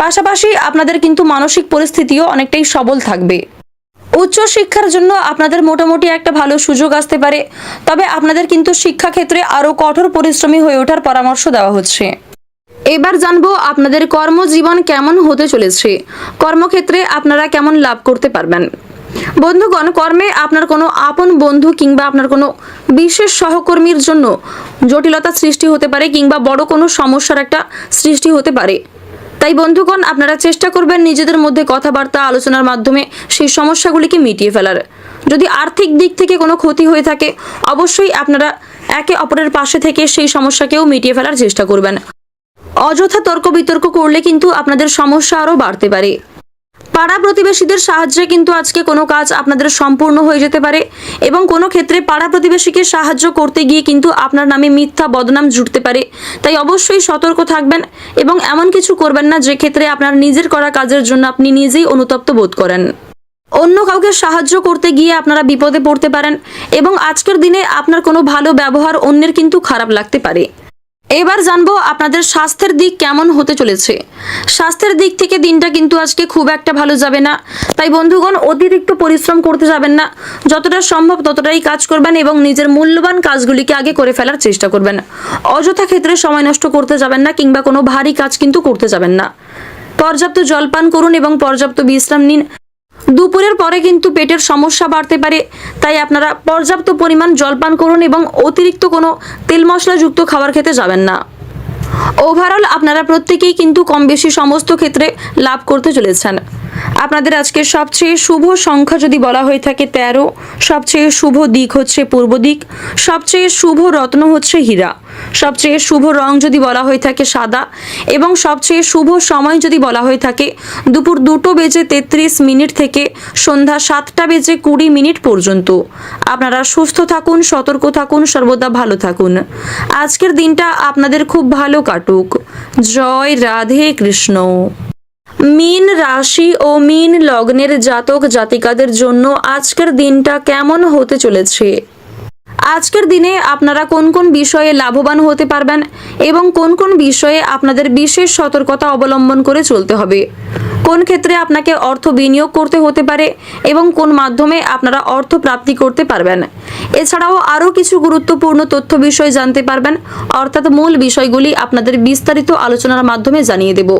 পাশাপাশি আপনাদের কিন্তু মানসিক পরিস্থিতিও অনেকটাই সবল থাকবে। উচ্চ শিক্ষার জন্য আপনাদের মোটামুটি একটা ভালো সুযোগ আসতে পারে, তবে আপনাদের কিন্তু শিক্ষাক্ষেত্রে আরও কঠোর পরিশ্রমী হয়ে ওঠার পরামর্শ দেওয়া হচ্ছে। এবার জানবো আপনাদের কর্মজীবন কেমন হতে চলেছে, কর্মক্ষেত্রে আপনারা কেমন লাভ করতে পারবেন। বন্ধুগণ, কর্মে আপনার কোনো আপন বন্ধু কিংবা আপনার কোনো বিশেষ সহকর্মীর জন্য জটিলতা সৃষ্টি হতে পারে কিংবা বড় কোনো সমস্যার একটা সৃষ্টি হতে পারে। তাই বন্ধুগণ, আপনারা চেষ্টা করবেন নিজেদের মধ্যে কথাবার্তা আলোচনার মাধ্যমে সেই সমস্যাগুলিকে মিটিয়ে ফেলার। যদি আর্থিক দিক থেকে কোনো ক্ষতি হয়ে থাকে অবশ্যই আপনারা একে অপরের পাশে থেকে সেই সমস্যাকেও মিটিয়ে ফেলার চেষ্টা করবেন। অযথা তর্ক বিতর্ক করলে কিন্তু আপনাদের সমস্যা আরও বাড়তে পারে। পাড়া প্রতিবেশীদের সাহায্যে কিন্তু আজকে কোনো কাজ আপনাদের সম্পূর্ণ হয়ে যেতে পারে এবং কোনো ক্ষেত্রে পাড়া প্রতিবেশীকে সাহায্য করতে গিয়ে কিন্তু আপনার নামে মিথ্যা বদনাম জুটতে পারে। তাই অবশ্যই সতর্ক থাকবেন এবং এমন কিছু করবেন না যে ক্ষেত্রে আপনার নিজের করা কাজের জন্য আপনি নিজেই অনুতপ্ত বোধ করেন। অন্য কাউকে সাহায্য করতে গিয়ে আপনারা বিপদে পড়তে পারেন এবং আজকের দিনে আপনার কোনো ভালো ব্যবহার অন্যের কিন্তু খারাপ লাগতে পারে। এবার জানবো আপনাদের স্বাস্থ্যের দিক কেমন হতে চলেছে। স্বাস্থ্যের দিক থেকে দিনটা কিন্তু আজকে খুব একটা ভালো যাবে না। তাই বন্ধুগণ, অতিরিক্ত পরিশ্রম করতে যাবেন না। যতটা সম্ভব ততটাই কাজ করবেন এবং নিজের মূল্যবান কাজগুলিকে আগে করে ফেলার চেষ্টা করবেন। অযথা ক্ষেত্রে সময় নষ্ট করতে যাবেন না কিংবা কোনো ভারী কাজ কিন্তু করতে যাবেন না। পর্যাপ্ত জলপান করুন এবং পর্যাপ্ত বিশ্রাম নিন। দুপুরের পরে কিন্তু পেটের সমস্যা বাড়তে পারে, তাই আপনারা পর্যাপ্ত পরিমাণ জলপান করুন এবং অতিরিক্ত কোনো তেল মশলাযুক্ত খাবার খেতে যাবেন না। ওভারঅল আপনারা প্রত্যেকেই কিন্তু কম বেশি সমস্ত ক্ষেত্রে লাভ করতে চলেছেন। আপনাদের আজকে সবচেয়ে শুভ সংখ্যা যদি বলা হয়ে থাকে 13, সবচেয়ে শুভ দিক হচ্ছে পূর্ব দিক, সবচেয়ে শুভ রত্ন হচ্ছে হীরা, সবচেয়ে শুভ রং যদি বলা হয়ে থাকে সাদা এবং সবচেয়ে শুভ সময় যদি বলা হয়ে থাকে দুপুর 2:33 থেকে সন্ধ্যা 7:20 পর্যন্ত। আপনারা সুস্থ থাকুন, সতর্ক থাকুন, সর্বদা ভালো থাকুন। আজকের দিনটা আপনাদের খুব ভালো কাটুক। জয় রাধে কৃষ্ণ। মীন রাশি ও মীন লগ্নের জাতক জাতিকাদের জন্য আজকের দিনটা কেমন হতে চলেছে। আজকের দিনে আপনারা কোন কোন বিষয়ে লাভবান হতে পারবেন এবং কোন কোন বিষয়ে আপনাদের বিশেষ সতর্কতা অবলম্বন করে চলতে হবে। কোন ক্ষেত্রে আপনাকে অর্থ বিনিয়োগ করতে হতে পারে এবং কোন মাধ্যমে আপনারা অর্থ প্রাপ্তি করতে পারবেন। এছাড়াও আরও কিছু গুরুত্বপূর্ণ তথ্য বিষয় জানতে পারবেন, অর্থাৎ মূল বিষয়গুলি আপনাদের বিস্তারিত আলোচনার মাধ্যমে জানিয়ে দেব।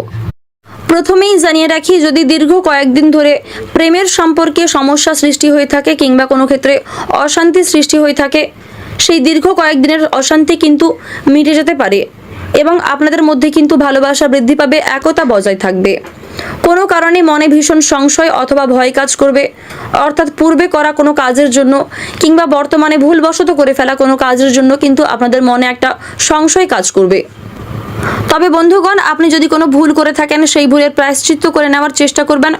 প্রথমেই জানিয়ে রাখি, যদি দীর্ঘ কয়েকদিন ধরে প্রেমের সম্পর্কে সমস্যা সৃষ্টি হয়ে থাকে কিংবা কোনো ক্ষেত্রে অশান্তি সৃষ্টি হয়ে থাকে, সেই দীর্ঘ কয়েকদিনের অশান্তি কিন্তু মিটে যেতে পারে এবং আপনাদের মধ্যে কিন্তু ভালোবাসা বৃদ্ধি পাবে, একতা বজায় থাকবে। কোনো কারণে মনে ভীষণ সংশয় অথবা ভয় কাজ করবে, অর্থাৎ পূর্বে করা কোনো কাজের জন্য কিংবা বর্তমানে ভুলবশত করে ফেলা কোনো কাজের জন্য কিন্তু আপনাদের মনে একটা সংশয় কাজ করবে। তবে বন্ধুগণ, আপনি যদি কোনো ভুল করে থাকেন সেই ভুলের প্রায়শ্চিত্ত করে নেওয়ার চেষ্টা করবেন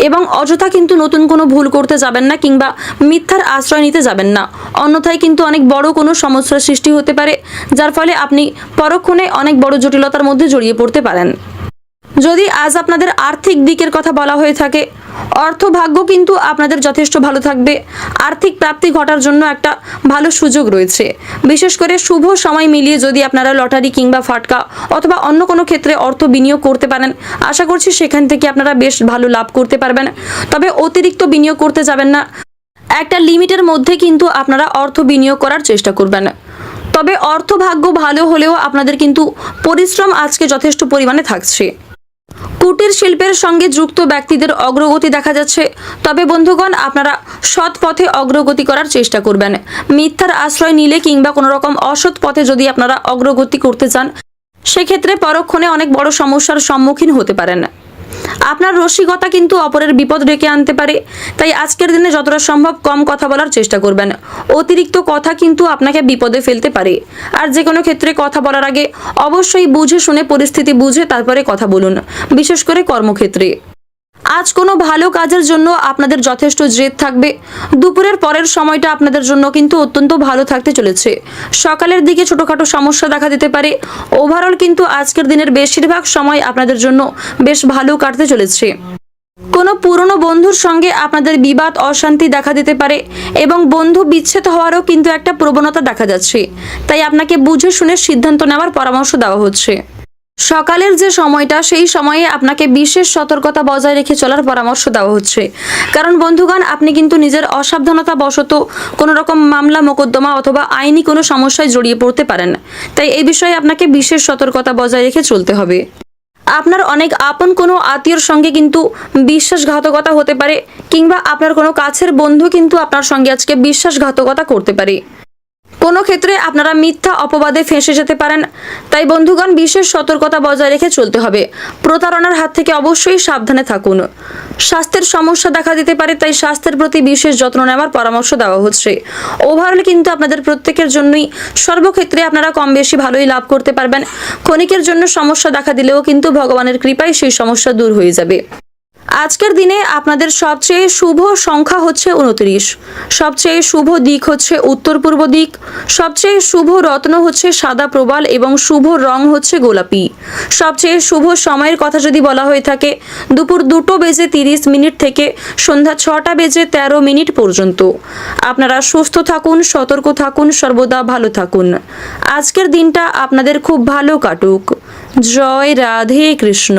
এবং অযথা কিন্তু নতুন কোনো ভুল করতে যাবেন না কিংবা মিথ্যার আশ্রয় নিতে যাবেন না। অন্যথায় কিন্তু অনেক বড় কোনো সমস্যার সৃষ্টি হতে পারে, যার ফলে আপনি পরক্ষণে অনেক বড় জটিলতার মধ্যে জড়িয়ে পড়তে পারেন। যদি আজ আপনাদের আর্থিক দিকের কথা বলা হয়ে থাকে, অর্থভাগ্য কিন্তু আপনাদের যথেষ্ট ভালো থাকবে। আর্থিক প্রাপ্তি ঘটার জন্য একটা ভালো সুযোগ রয়েছে। বিশেষ করে শুভ সময় মিলিয়ে যদি আপনারা লটারি কিংবা ফাটকা অথবা অন্য কোনো ক্ষেত্রে অর্থ বিনিয়োগ করতে পারেন, আশা করছি সেখান থেকে আপনারা বেশ ভালো লাভ করতে পারবেন। তবে অতিরিক্ত বিনিয়োগ করতে যাবেন না, একটা লিমিটের মধ্যে কিন্তু আপনারা অর্থ বিনিয়োগ করার চেষ্টা করবেন। তবে অর্থভাগ্য ভালো হলেও আপনাদের কিন্তু পরিশ্রম আজকে যথেষ্ট পরিমাণে থাকছে। কুটির শিল্পের সঙ্গে যুক্ত ব্যক্তিদের অগ্রগতি দেখা যাচ্ছে। তবে বন্ধুগণ, আপনারা সৎ পথে অগ্রগতি করার চেষ্টা করবেন। মিথ্যার আশ্রয় নিলে কিংবা কোনো রকম অসৎ পথে যদি আপনারা অগ্রগতি করতে চান, সেক্ষেত্রে পরক্ষণে অনেক বড় সমস্যার সম্মুখীন হতে পারেন। আপনার রসিকতা কিন্তু অপরের বিপদ ডেকে আনতে পারে, তাই আজকের দিনে যতটা সম্ভব কম কথা বলার চেষ্টা করবেন। অতিরিক্ত কথা কিন্তু আপনাকে বিপদে ফেলতে পারে। আর যে কোনো ক্ষেত্রে কথা বলার আগে অবশ্যই বুঝে শুনে, পরিস্থিতি বুঝে তারপরে কথা বলুন, বিশেষ করে কর্মক্ষেত্রে। আজ কোনো ভালো কাজের জন্য আপনাদের যথেষ্ট জেদ থাকবে। দুপুরের পরের সময়টা আপনাদের জন্য কিন্তু অত্যন্ত ভালো থাকতে চলেছে। সকালের দিকে ছোটখাটো সমস্যা দেখা দিতে পারে। ওভারঅল কিন্তু আজকের দিনের বেশিরভাগ সময় আপনাদের জন্য বেশ ভালো কাটতে চলেছে। কোনো পুরনো বন্ধুর সঙ্গে আপনাদের বিবাদ অশান্তি দেখা দিতে পারে এবং বন্ধু বিচ্ছেদ হওয়ারও কিন্তু একটা প্রবণতা দেখা যাচ্ছে। তাই আপনাকে বুঝে শুনে সিদ্ধান্ত নেওয়ার পরামর্শ দেওয়া হচ্ছে। সকালের যে সময়টা, সেই সময়ে আপনাকে বিশেষ সতর্কতা বজায় রেখে চলার পরামর্শ দেওয়া হচ্ছে। কারণ বন্ধুগণ, আপনি কিন্তু নিজের অসাবধানতা বশত কোনো রকম মামলা মোকদ্দমা অথবা আইনি কোনো সমস্যায় জড়িয়ে পড়তে পারেন। তাই এই বিষয়ে আপনাকে বিশেষ সতর্কতা বজায় রেখে চলতে হবে। আপনার অনেক আপন কোনো আত্মীয়র সঙ্গে কিন্তু বিশ্বাসঘাতকতা হতে পারে, কিংবা আপনার কোনো কাছের বন্ধু কিন্তু আপনার সঙ্গে আজকে বিশ্বাসঘাতকতা করতে পারে। কোনো ক্ষেত্রে আপনারা মিথ্যা অপবাদে ফেঁসে যেতে পারেন। তাই বন্ধুগণ, বিশেষ সতর্কতা বজায় রেখে চলতে হবে। প্রতারণার হাত থেকে অবশ্যই সাবধানে থাকুন। স্বাস্থ্যের সমস্যা দেখা দিতে পারে, তাই স্বাস্থ্যের প্রতি বিশেষ যত্ন নেওয়ার পরামর্শ দেওয়া হচ্ছে। ওভারঅল কিন্তু আপনাদের প্রত্যেকের জন্যই সর্বক্ষেত্রে আপনারা কম বেশি ভালোই লাভ করতে পারবেন। ক্ষণিকের জন্য সমস্যা দেখা দিলেও কিন্তু ভগবানের কৃপায় সেই সমস্যা দূর হয়ে যাবে। আজকের দিনে আপনাদের সবচেয়ে শুভ সংখ্যা হচ্ছে 29, সবচেয়ে শুভ দিক হচ্ছে উত্তর পূর্ব দিক, সবচেয়ে শুভ রত্ন হচ্ছে সাদা প্রবাল এবং শুভ রং হচ্ছে গোলাপি। সবচেয়ে শুভ সময়ের কথা যদি বলা হয়ে থাকে, দুপুর 2:30 থেকে সন্ধ্যা 6:13 পর্যন্ত। আপনারা সুস্থ থাকুন, সতর্ক থাকুন, সর্বদা ভালো থাকুন। আজকের দিনটা আপনাদের খুব ভালো কাটুক। জয় রাধে কৃষ্ণ।